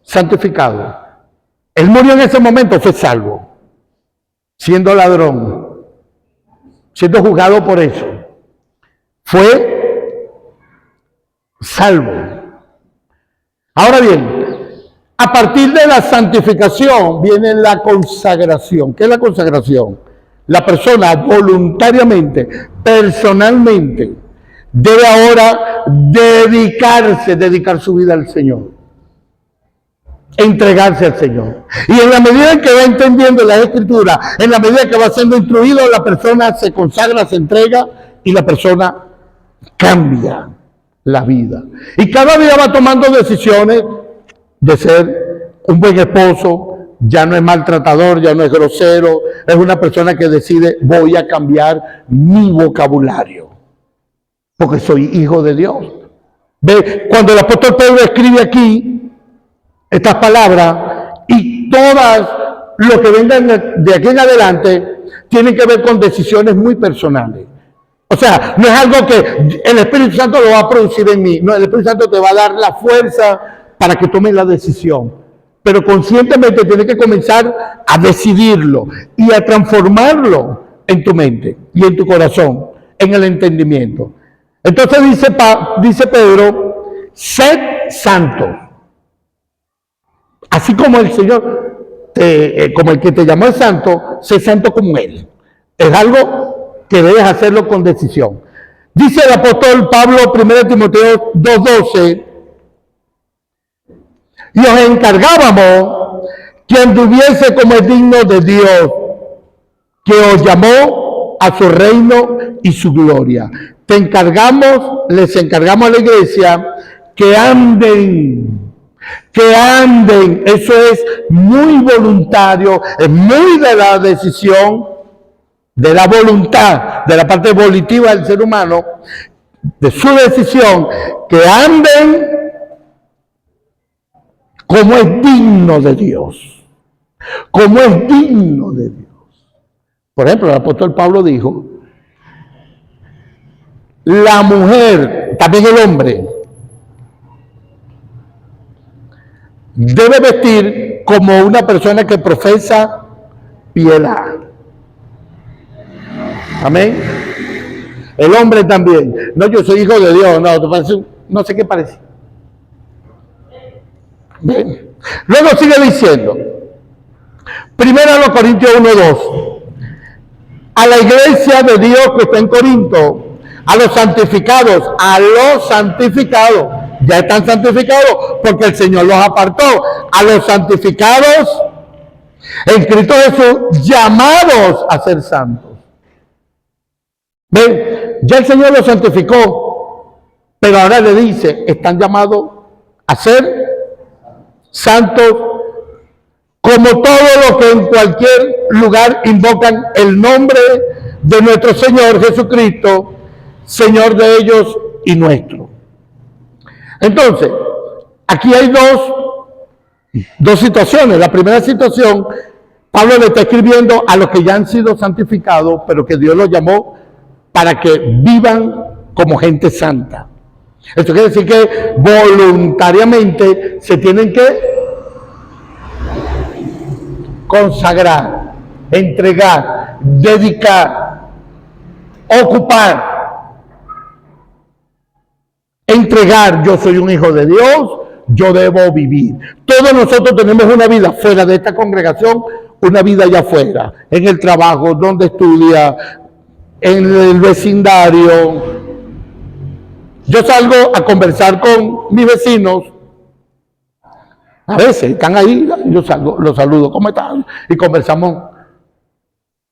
santificado. Él murió en ese momento, fue salvo, siendo ladrón, siendo juzgado por eso. Fue salvo. Ahora bien, a partir de la santificación viene la consagración. ¿Qué es la consagración? La persona voluntariamente, personalmente, debe ahora dedicar su vida al Señor. Entregarse al Señor. Y en la medida en que va entendiendo la Escritura, en la medida que va siendo instruido, la persona se consagra, se entrega y la persona cambia la vida. Y cada día va tomando decisiones de ser un buen esposo, ya no es maltratador, ya no es grosero, es una persona que decide, voy a cambiar mi vocabulario, porque soy hijo de Dios. Ve, cuando el apóstol Pedro escribe aquí estas palabras, y todas lo que vengan de aquí en adelante tienen que ver con decisiones muy personales. O sea, no es algo que el Espíritu Santo lo va a producir en mí, no, el Espíritu Santo te va a dar la fuerza para que tomes la decisión, pero conscientemente tienes que comenzar a decidirlo y a transformarlo en tu mente y en tu corazón, en el entendimiento. Entonces dice Pedro, sed santos. Así como el Señor, como el que te llamó es santo, sé santo como Él. Es algo que debes hacerlo con decisión. Dice el apóstol Pablo, 1 Timoteo 2:12, y os encargábamos que anduviese como es digno de Dios, que os llamó a su reino y su gloria. Les encargamos a la iglesia que anden, eso es muy voluntario, es muy de la decisión, de la voluntad, de la parte volitiva del ser humano, de su decisión, que anden como es digno de Dios. Como es digno de Dios. Por ejemplo, el apóstol Pablo dijo, la mujer, también el hombre, debe vestir como una persona que profesa piedad. Amén. El hombre también. No, yo soy hijo de Dios. No, te parece, no sé qué parece. Bien. Luego sigue diciendo, primero a los Corintios 1:2, a la iglesia de Dios que está en Corinto, a los santificados, ya están santificados porque el Señor los apartó, a los santificados en Cristo Jesús, llamados a ser santos. ¿Ven? Ya el Señor los santificó, pero ahora le dice, están llamados a ser santos, como todos los que en cualquier lugar invocan el nombre de nuestro Señor Jesucristo, Señor de ellos y nuestro. Entonces, aquí hay dos situaciones. La primera situación, Pablo le está escribiendo a los que ya han sido santificados, pero que Dios los llamó para que vivan como gente santa. Esto quiere decir que voluntariamente se tienen que consagrar, entregar, dedicar, ocupar. Entregar, yo soy un hijo de Dios, yo debo vivir. Todos nosotros tenemos una vida fuera de esta congregación, una vida allá afuera, en el trabajo, donde estudia, en el vecindario. Yo salgo a conversar con mis vecinos, a veces están ahí, yo salgo, los saludo, ¿cómo están? Y conversamos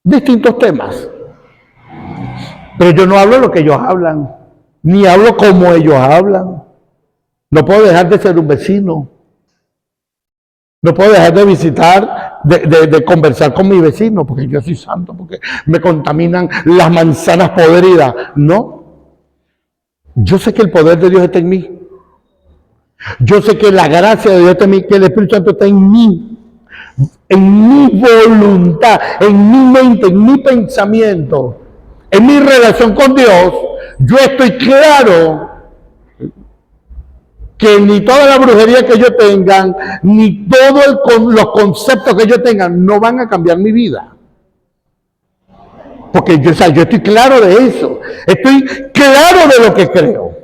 distintos temas. Pero yo no hablo lo que ellos hablan, ni hablo como ellos hablan. No puedo dejar de ser un vecino. No puedo dejar de visitar, de conversar con mi vecino, porque yo soy santo, porque me contaminan las manzanas podridas. No. Yo sé que el poder de Dios está en mí. Yo sé que la gracia de Dios está en mí, que el Espíritu Santo está en mí. En mi voluntad, en mi mente, en mi pensamiento, en mi relación con Dios. Yo estoy claro que ni toda la brujería que yo tenga, ni todos los conceptos que yo tenga, no van a cambiar mi vida. Porque yo estoy claro de eso. Estoy claro de lo que creo.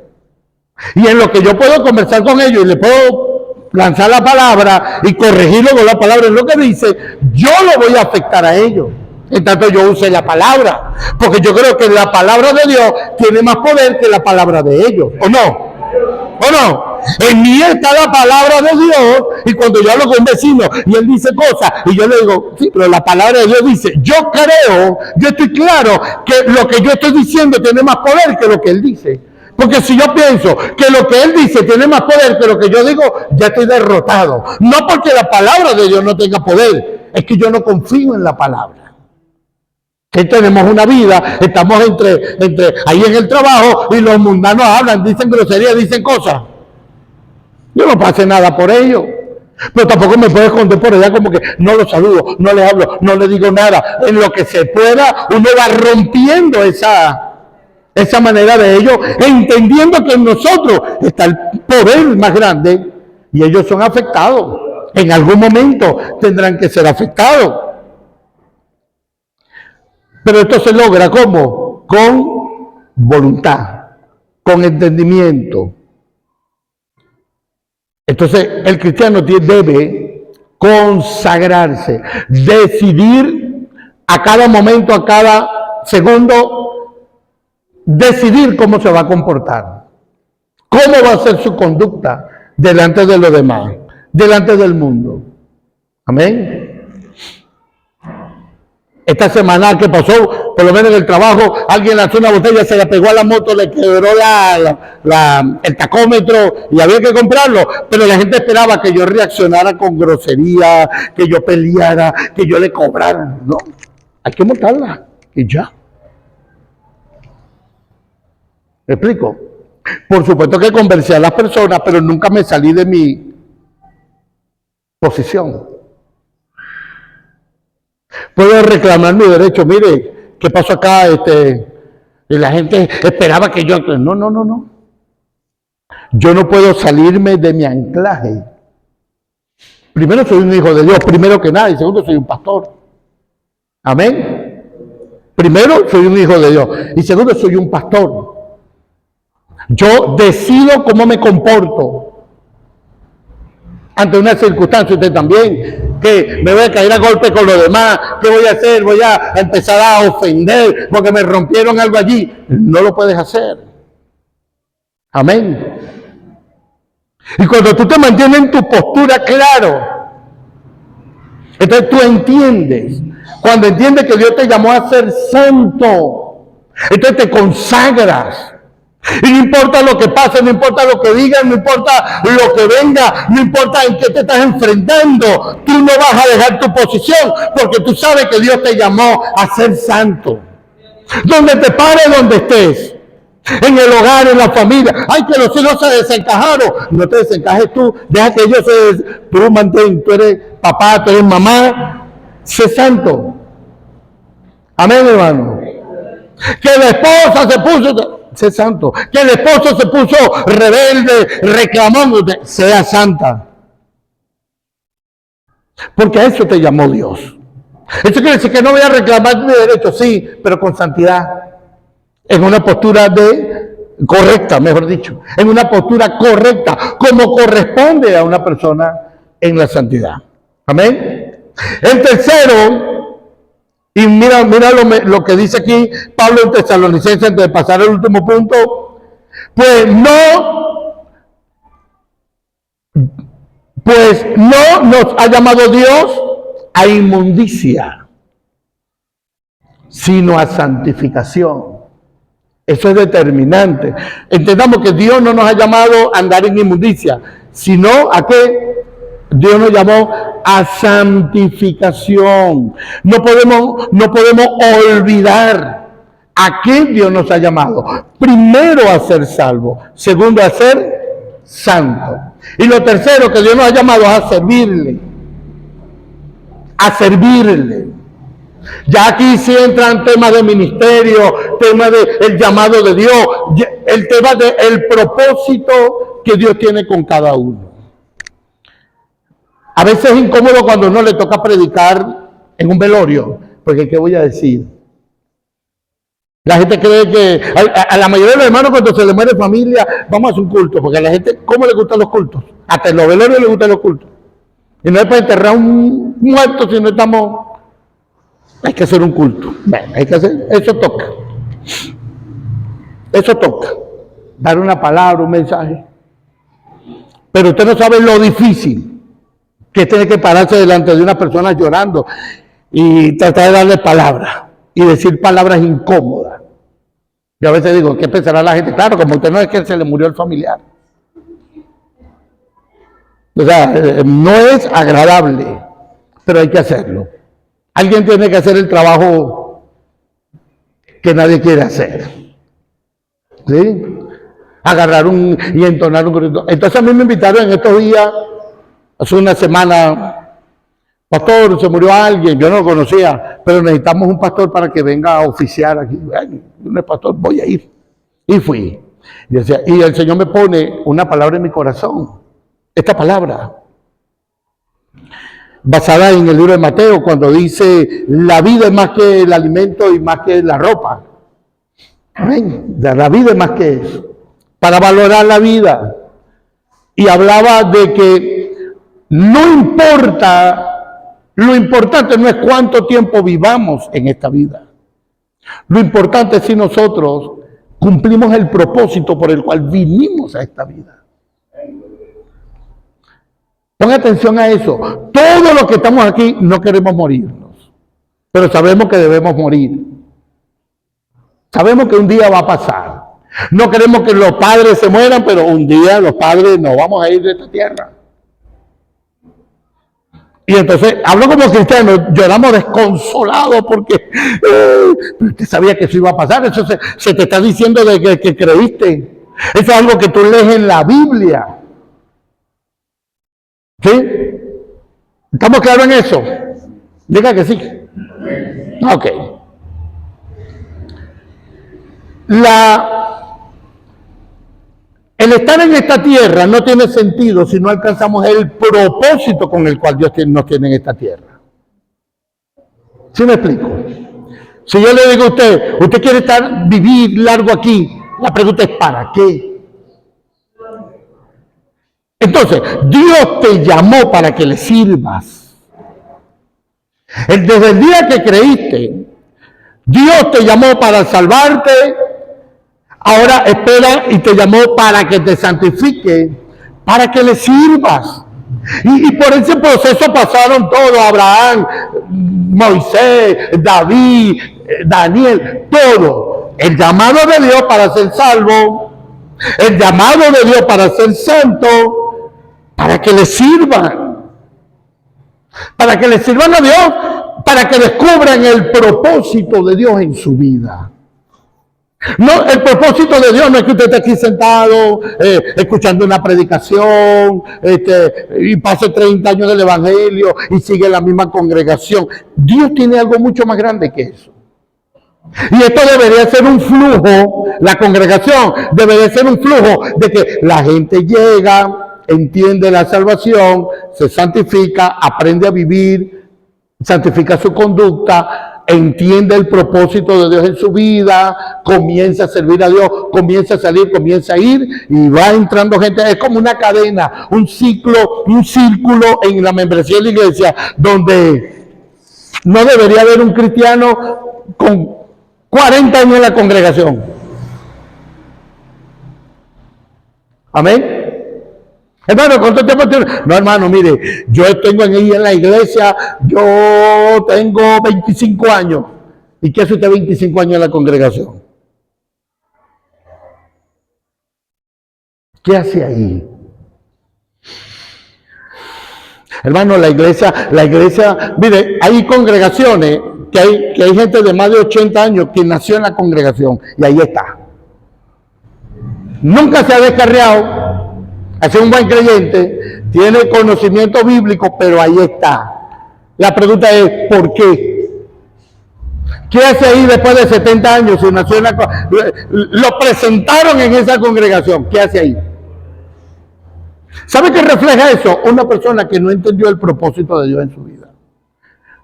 Y en lo que yo puedo conversar con ellos y le puedo lanzar la palabra y corregirlo con la palabra en lo que dice, yo lo voy a afectar a ellos. En tanto yo use la palabra. Porque yo creo que la palabra de Dios tiene más poder que la palabra de ellos. ¿O no? ¿O no? En mí está la palabra de Dios, y cuando yo hablo con un vecino y él dice cosas y yo le digo, sí, pero la palabra de Dios dice, yo creo, yo estoy claro que lo que yo estoy diciendo tiene más poder que lo que él dice. Porque si yo pienso que lo que él dice tiene más poder que lo que yo digo, ya estoy derrotado. No porque la palabra de Dios no tenga poder, es que yo no confío en la palabra. Que tenemos una vida, estamos entre ahí en el trabajo y los mundanos hablan, dicen groserías, dicen cosas. Yo no pasé nada por ello. Pero tampoco me puedo esconder por allá como que no los saludo, no les hablo, no les digo nada. En lo que se pueda, uno va rompiendo esa manera de ellos, entendiendo que en nosotros está el poder más grande y ellos son afectados. En algún momento tendrán que ser afectados. Pero esto se logra ¿cómo? Con voluntad, con entendimiento. Entonces el cristiano debe consagrarse, decidir a cada momento, a cada segundo, decidir cómo se va a comportar, cómo va a ser su conducta delante de los demás, delante del mundo. Amén. Esta semana que pasó, por lo menos en el trabajo, alguien lanzó una botella, se la pegó a la moto, le quebró el tacómetro y había que comprarlo. Pero la gente esperaba que yo reaccionara con grosería, que yo peleara, que yo le cobrara. No, hay que montarla y ya. ¿Me explico? Por supuesto que conversé a las personas, pero nunca me salí de mi posición. Puedo reclamar mi derecho. Mire, ¿qué pasó acá? Y la gente esperaba que yo... No. Yo no puedo salirme de mi anclaje. Primero, soy un hijo de Dios, primero que nada. Y segundo, soy un pastor. Amén. Primero, soy un hijo de Dios. Y segundo, soy un pastor. Yo decido cómo me comporto ante una circunstancia. Usted también, que me voy a caer a golpe con los demás. ¿Qué voy a hacer? Voy a empezar a ofender porque me rompieron algo allí. No lo puedes hacer. Amén. Y cuando tú te mantienes en tu postura, claro, entonces tú entiendes. Cuando entiendes que Dios te llamó a ser santo, entonces te consagras. Y no importa lo que pase, no importa lo que digan, no importa lo que venga, no importa en qué te estás enfrentando, tú no vas a dejar tu posición, porque tú sabes que Dios te llamó a ser santo. Donde te pares, donde estés, en el hogar, en la familia. Ay, que los hijos se desencajaron. No te desencajes tú, deja que ellos tú mantén, tú eres papá, tú eres mamá, sé santo. Amén, hermano. Que la esposa se puso, sé santo. Que el esposo se puso rebelde, reclamándote, sea santa. Porque a eso te llamó Dios. Eso quiere decir que no voy a reclamar mi derecho, sí, pero con santidad. En una postura correcta, mejor dicho. En una postura correcta, como corresponde a una persona en la santidad. Amén. El tercero, y mira lo que dice aquí Pablo en Tesalonicenses, antes de pasar al último punto, pues no nos ha llamado Dios a inmundicia, sino a santificación. Eso es determinante. Entendamos que Dios no nos ha llamado a andar en inmundicia, sino a que Dios nos llamó a santificación. No podemos olvidar a qué Dios nos ha llamado. Primero a ser salvo, segundo a ser santo. Y lo tercero que Dios nos ha llamado es a servirle. A servirle. Ya aquí sí entran temas de ministerio, temas del llamado de Dios, el tema del propósito que Dios tiene con cada uno. A veces es incómodo cuando uno le toca predicar en un velorio, porque ¿qué voy a decir? La gente cree que a la mayoría de los hermanos cuando se le muere familia, vamos a hacer un culto, porque a la gente, ¿cómo le gustan los cultos? Hasta en los velorios le gustan los cultos. Y no es para enterrar un muerto si no estamos... Hay que hacer un culto. Bueno, hay que hacer, eso toca. Eso toca. Dar una palabra, un mensaje. Pero usted no sabe lo difícil que tiene que pararse delante de una persona llorando y tratar de darle palabras y decir palabras incómodas. Yo a veces digo, ¿qué pensará la gente? Claro, como usted no es que se le murió el familiar. O sea, no es agradable, pero hay que hacerlo. Alguien tiene que hacer el trabajo que nadie quiere hacer. ¿Sí? Agarrar y entonar un grito. Entonces a mí me invitaron en estos días, hace una semana, pastor, se murió alguien, yo no lo conocía, pero necesitamos un pastor para que venga a oficiar aquí. Bueno, no es pastor, voy a ir. Y fui. Y el Señor me pone una palabra en mi corazón. Esta palabra, basada en el libro de Mateo, cuando dice, la vida es más que el alimento y más que la ropa. Amén. La vida es más que eso. Para valorar la vida. Y hablaba de que no importa, lo importante no es cuánto tiempo vivamos en esta vida. Lo importante es si nosotros cumplimos el propósito por el cual vinimos a esta vida. Pon atención a eso. Todos los que estamos aquí no queremos morirnos, pero sabemos que debemos morir. Sabemos que un día va a pasar. No queremos que los padres se mueran, pero un día los padres nos vamos a ir de esta tierra. Y entonces, hablo como cristianos, lloramos desconsolados porque usted sabía que eso iba a pasar. Eso se te está diciendo de que creíste. Eso es algo que tú lees en la Biblia. ¿Sí? ¿Estamos claros en eso? Diga que sí. Ok. El estar en esta tierra no tiene sentido si no alcanzamos el propósito con el cual Dios nos tiene en esta tierra. ¿Sí me explico? Si yo le digo a usted quiere vivir largo aquí, la pregunta es ¿para qué? Entonces, Dios te llamó para que le sirvas. Desde el día que creíste, Dios te llamó para salvarte. Ahora espera y te llamó para que te santifique, para que le sirvas. Y por ese proceso pasaron todos, Abraham, Moisés, David, Daniel, todo. El llamado de Dios para ser salvo, el llamado de Dios para ser santo, para que le sirvan. Para que le sirvan a Dios, para que descubran el propósito de Dios en su vida. No, el propósito de Dios no es que usted esté aquí sentado escuchando una predicación y pase 30 años del Evangelio y sigue la misma congregación. Dios tiene algo mucho más grande que eso. Y esto debería ser un flujo, la congregación debería ser un flujo de que la gente llega, entiende la salvación, se santifica, aprende a vivir, santifica su conducta, entiende el propósito de Dios en su vida, comienza a servir a Dios, comienza a salir, comienza a ir y va entrando gente. Es como una cadena, un círculo en la membresía de la iglesia donde no debería haber un cristiano con 40 años en la congregación. Amén. Hermano, ¿cuánto tiempo tiene? No, hermano, mire, yo tengo ahí en la iglesia, yo tengo 25 años. ¿Y qué hace usted 25 años en la congregación? ¿Qué hace ahí? Hermano, la iglesia, mire, hay congregaciones que hay gente de más de 80 años que nació en la congregación y ahí está. Nunca se ha descarriado. Es un buen creyente, tiene conocimiento bíblico, pero ahí está. La pregunta es, ¿por qué? ¿Qué hace ahí después de 70 años? Si nació en lo presentaron en esa congregación. ¿Qué hace ahí? ¿Sabe qué refleja eso? Una persona que no entendió el propósito de Dios en su vida.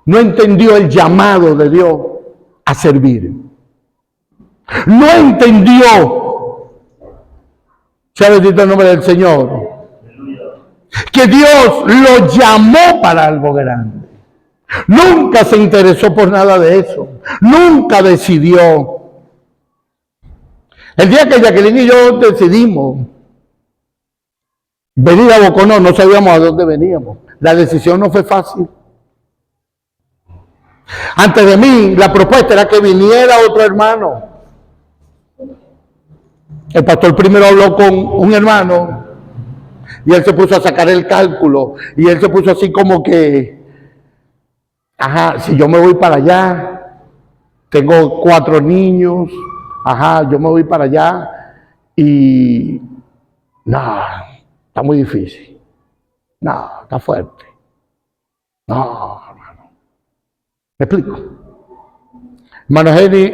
No entendió el llamado de Dios a servir. No entendió. Sea bendito el nombre del Señor. Que Dios lo llamó para algo grande. Nunca se interesó por nada de eso. Nunca decidió. El día que Jacqueline y yo decidimos venir a Boconó, no sabíamos a dónde veníamos. La decisión no fue fácil. Antes de mí, la propuesta era que viniera otro hermano. El pastor primero habló con un hermano y él se puso a sacar el cálculo y él se puso así como que, si yo me voy para allá, tengo 4 niños, yo me voy para allá y no, está muy difícil, no, está fuerte, no, hermano. ¿Me explico? Hermano Jenny,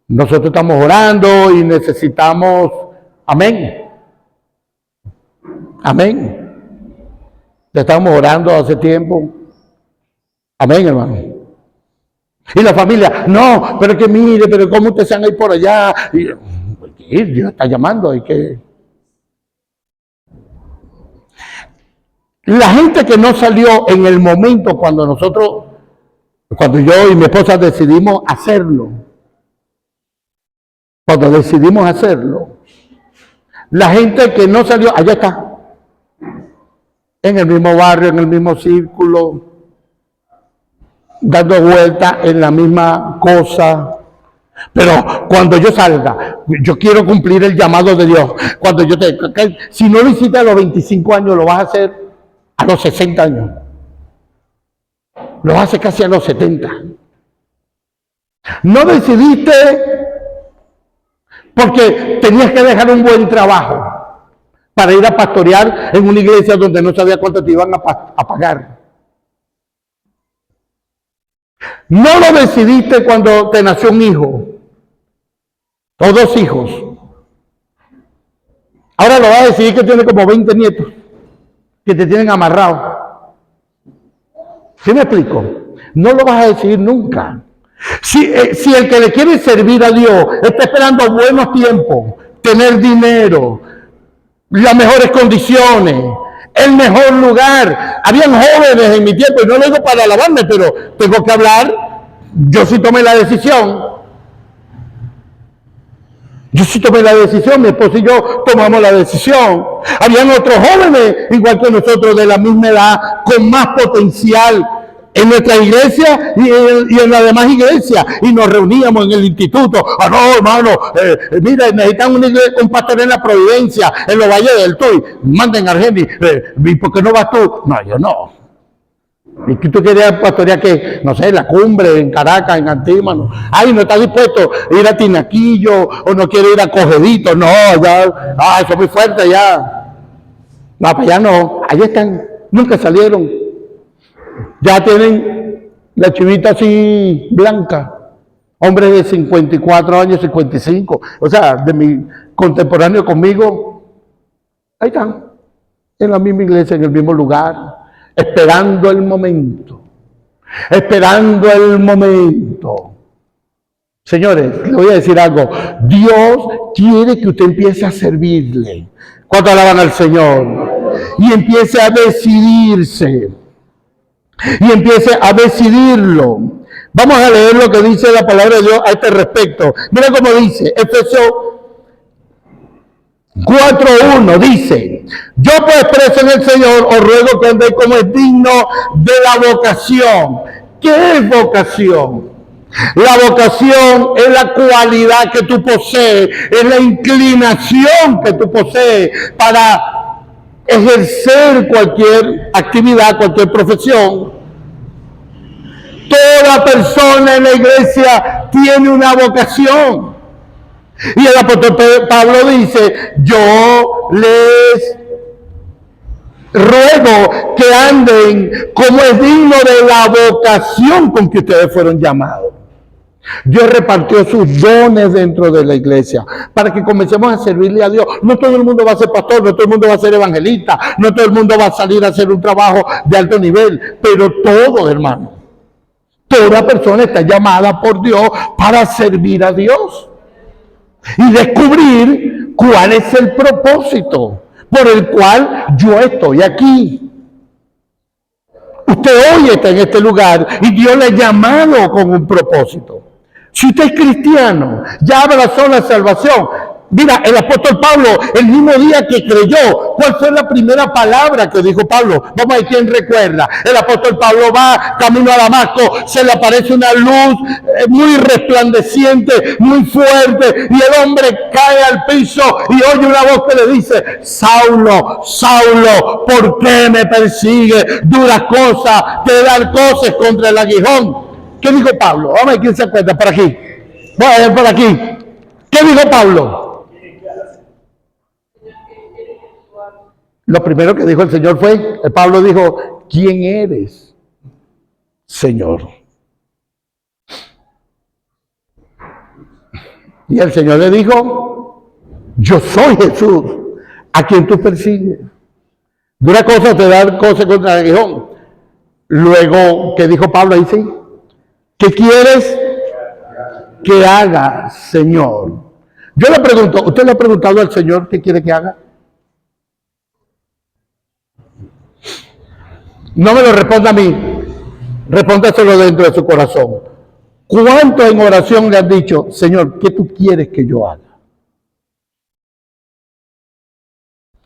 nosotros estamos orando y necesitamos, amén. Estamos orando hace tiempo. Amén, hermano. Y la familia, no, pero que mire, pero cómo ustedes se van a ir por allá. Y, Dios está llamando, hay que. La gente que no salió en el momento cuando yo y mi esposa decidimos hacerlo. Cuando decidimos hacerlo, la gente que no salió, allá está, en el mismo barrio, en el mismo círculo, dando vueltas en la misma cosa. Pero cuando yo salga, yo quiero cumplir el llamado de Dios. Si no lo hiciste a los 25 años, lo vas a hacer a los 60 años. Lo vas a hacer casi a los 70. No decidiste porque tenías que dejar un buen trabajo para ir a pastorear en una iglesia donde no sabía cuánto te iban a pagar. No lo decidiste cuando te nació un hijo o 2 hijos. Ahora lo vas a decidir que tiene como 20 nietos que te tienen amarrado. ¿Sí me explico? No lo vas a decidir nunca. Si el que le quiere servir a Dios está esperando buenos tiempos, tener dinero, las mejores condiciones, el mejor lugar. Habían jóvenes en mi tiempo, y no lo digo para alabarme, pero tengo que hablar. Yo sí tomé la decisión. Mi esposo y yo tomamos la decisión. Habían otros jóvenes, igual que nosotros, de la misma edad, con más potencial en nuestra iglesia y en las demás iglesias. Y nos reuníamos en el instituto. Ah, no, hermano, mira, necesitan un pastor en la Providencia, en los Valles del Tuy. Manden a Argenis. ¿Y por qué no vas tú? No, yo no. ¿Y que tú querías pastorear que, no sé, la Cumbre, en Caracas, en Antímano? Ay, no está dispuesto a ir a Tinaquillo o no quiere ir a Cojedito. No, ya, eso es muy fuerte ya. No, para allá no. Allá están, nunca salieron. Ya tienen la chivita así blanca. Hombres de 54 años, 55. O sea, de mi contemporáneo conmigo. Ahí están. En la misma iglesia, en el mismo lugar. Esperando el momento. Esperando el momento. Señores, le voy a decir algo. Dios quiere que usted empiece a servirle. ¿Cuánto alaban al Señor? Y empiece a decidirse. Y empiece a decidirlo. Vamos a leer lo que dice la palabra de Dios a este respecto. Mira cómo dice, Efesios 4:1 dice: yo pues preso en el Señor os ruego que andéis como es digno de la vocación. ¿Qué es vocación? La vocación es la cualidad que tú posees, es la inclinación que tú posees para ejercer cualquier actividad, cualquier profesión. Toda persona en la iglesia tiene una vocación. Y el apóstol Pablo dice: yo les ruego que anden como es digno de la vocación con que ustedes fueron llamados. Dios repartió sus dones dentro de la iglesia para que comencemos a servirle a Dios. No todo el mundo va a ser pastor, no todo el mundo va a ser evangelista, no todo el mundo va a salir a hacer un trabajo de alto nivel, pero todos, hermano, toda persona está llamada por Dios para servir a Dios y descubrir cuál es el propósito por el cual yo estoy aquí. Usted hoy está en este lugar y Dios le ha llamado con un propósito. Si usted es cristiano, ya abrazó la salvación. Mira, el apóstol Pablo, el mismo día que creyó, ¿cuál fue la primera palabra que dijo Pablo? Vamos a ver quién recuerda. El apóstol Pablo va camino a Damasco, se le aparece una luz muy resplandeciente, muy fuerte, y el hombre cae al piso y oye una voz que le dice: Saulo, Saulo, ¿por qué me persigue? Duras cosas, te dan cosas contra el aguijón. ¿Qué dijo Pablo? Vamos a ver quién se acuerda por aquí. Voy a ver por aquí. ¿Qué dijo Pablo? Lo primero que dijo el Señor fue, Pablo dijo: ¿quién eres, Señor? Y el Señor le dijo: yo soy Jesús, a quien tú persigues. Dura cosa te da cosas contra el aguijón. Luego, ¿qué dijo Pablo ahí? Sí. ¿Qué quieres que haga, Señor? Yo le pregunto, ¿usted le ha preguntado al Señor qué quiere que haga? No me lo responda a mí, respóndaselo dentro de su corazón. ¿Cuánto en oración le han dicho: Señor, qué tú quieres que yo haga?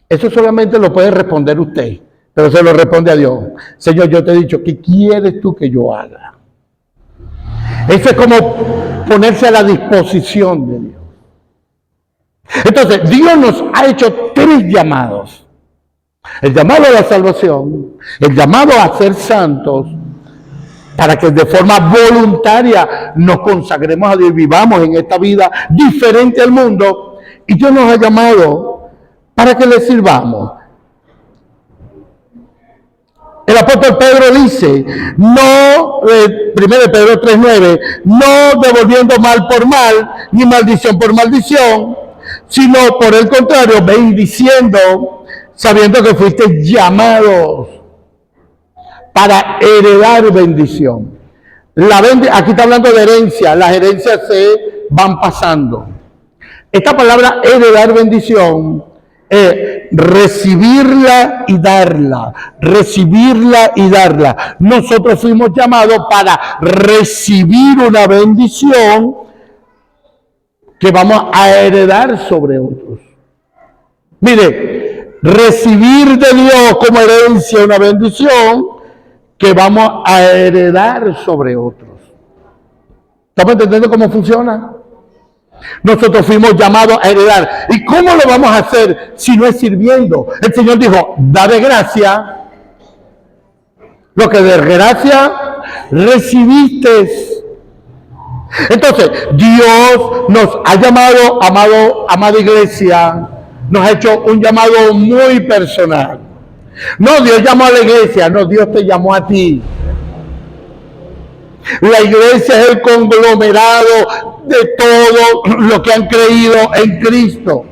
Eso solamente lo puede responder usted, pero se lo responde a Dios. Señor, yo te he dicho, ¿qué quieres tú que yo haga? Eso es como ponerse a la disposición de Dios. Entonces, Dios nos ha hecho 3 llamados. El llamado a la salvación, el llamado a ser santos para que de forma voluntaria nos consagremos a Dios y vivamos en esta vida diferente al mundo. Y Dios nos ha llamado para que le sirvamos. El apóstol Pedro dice, no, 1 Pedro 3:9, no devolviendo mal por mal, ni maldición por maldición, sino por el contrario, bendiciendo, sabiendo que fuiste llamados para heredar bendición. Aquí está hablando de herencia, las herencias se van pasando. Esta palabra heredar bendición es recibirla y darla, recibirla y darla. Nosotros fuimos llamados para recibir una bendición que vamos a heredar sobre otros. Mire, recibir de Dios como herencia una bendición que vamos a heredar sobre otros. ¿Estamos entendiendo cómo funciona? Nosotros fuimos llamados a heredar. ¿Y cómo lo vamos a hacer si no es sirviendo? El Señor dijo, da de gracia lo que de gracia recibiste. Entonces, Dios nos ha llamado, amada iglesia, nos ha hecho un llamado muy personal. No, Dios llamó a la iglesia, no, Dios te llamó a ti. La iglesia es el conglomerado de todos los que han creído en Cristo.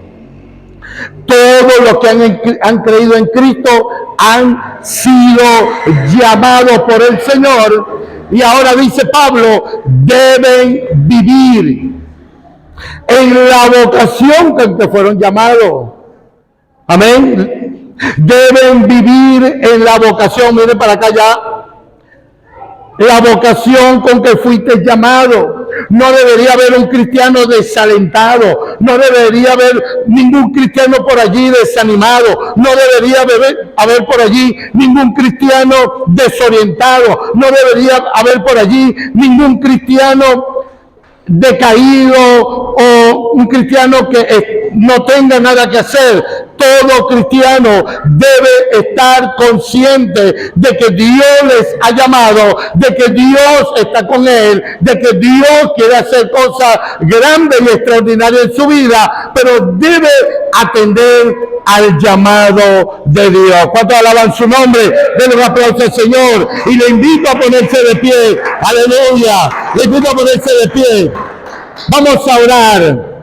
Todos los que han creído en Cristo han sido llamados por el Señor. Y ahora dice Pablo, deben vivir en la vocación con que fueron llamados. Amén. Deben vivir en la vocación. Miren para acá ya. La vocación con que fuiste llamado. No debería haber un cristiano desalentado. No debería haber ningún cristiano por allí desanimado. No debería haber por allí ningún cristiano desorientado. No debería haber por allí ningún cristiano decaído o un cristiano que no tenga nada que hacer. Todo cristiano debe estar consciente de que Dios les ha llamado, de que Dios está con él, de que Dios quiere hacer cosas grandes y extraordinarias en su vida, pero debe atender al llamado de Dios. ¿Cuántos alaban su nombre? Denle un aplauso al Señor y le invito a ponerse de pie. Aleluya. Le invito a ponerse de pie. Vamos a orar.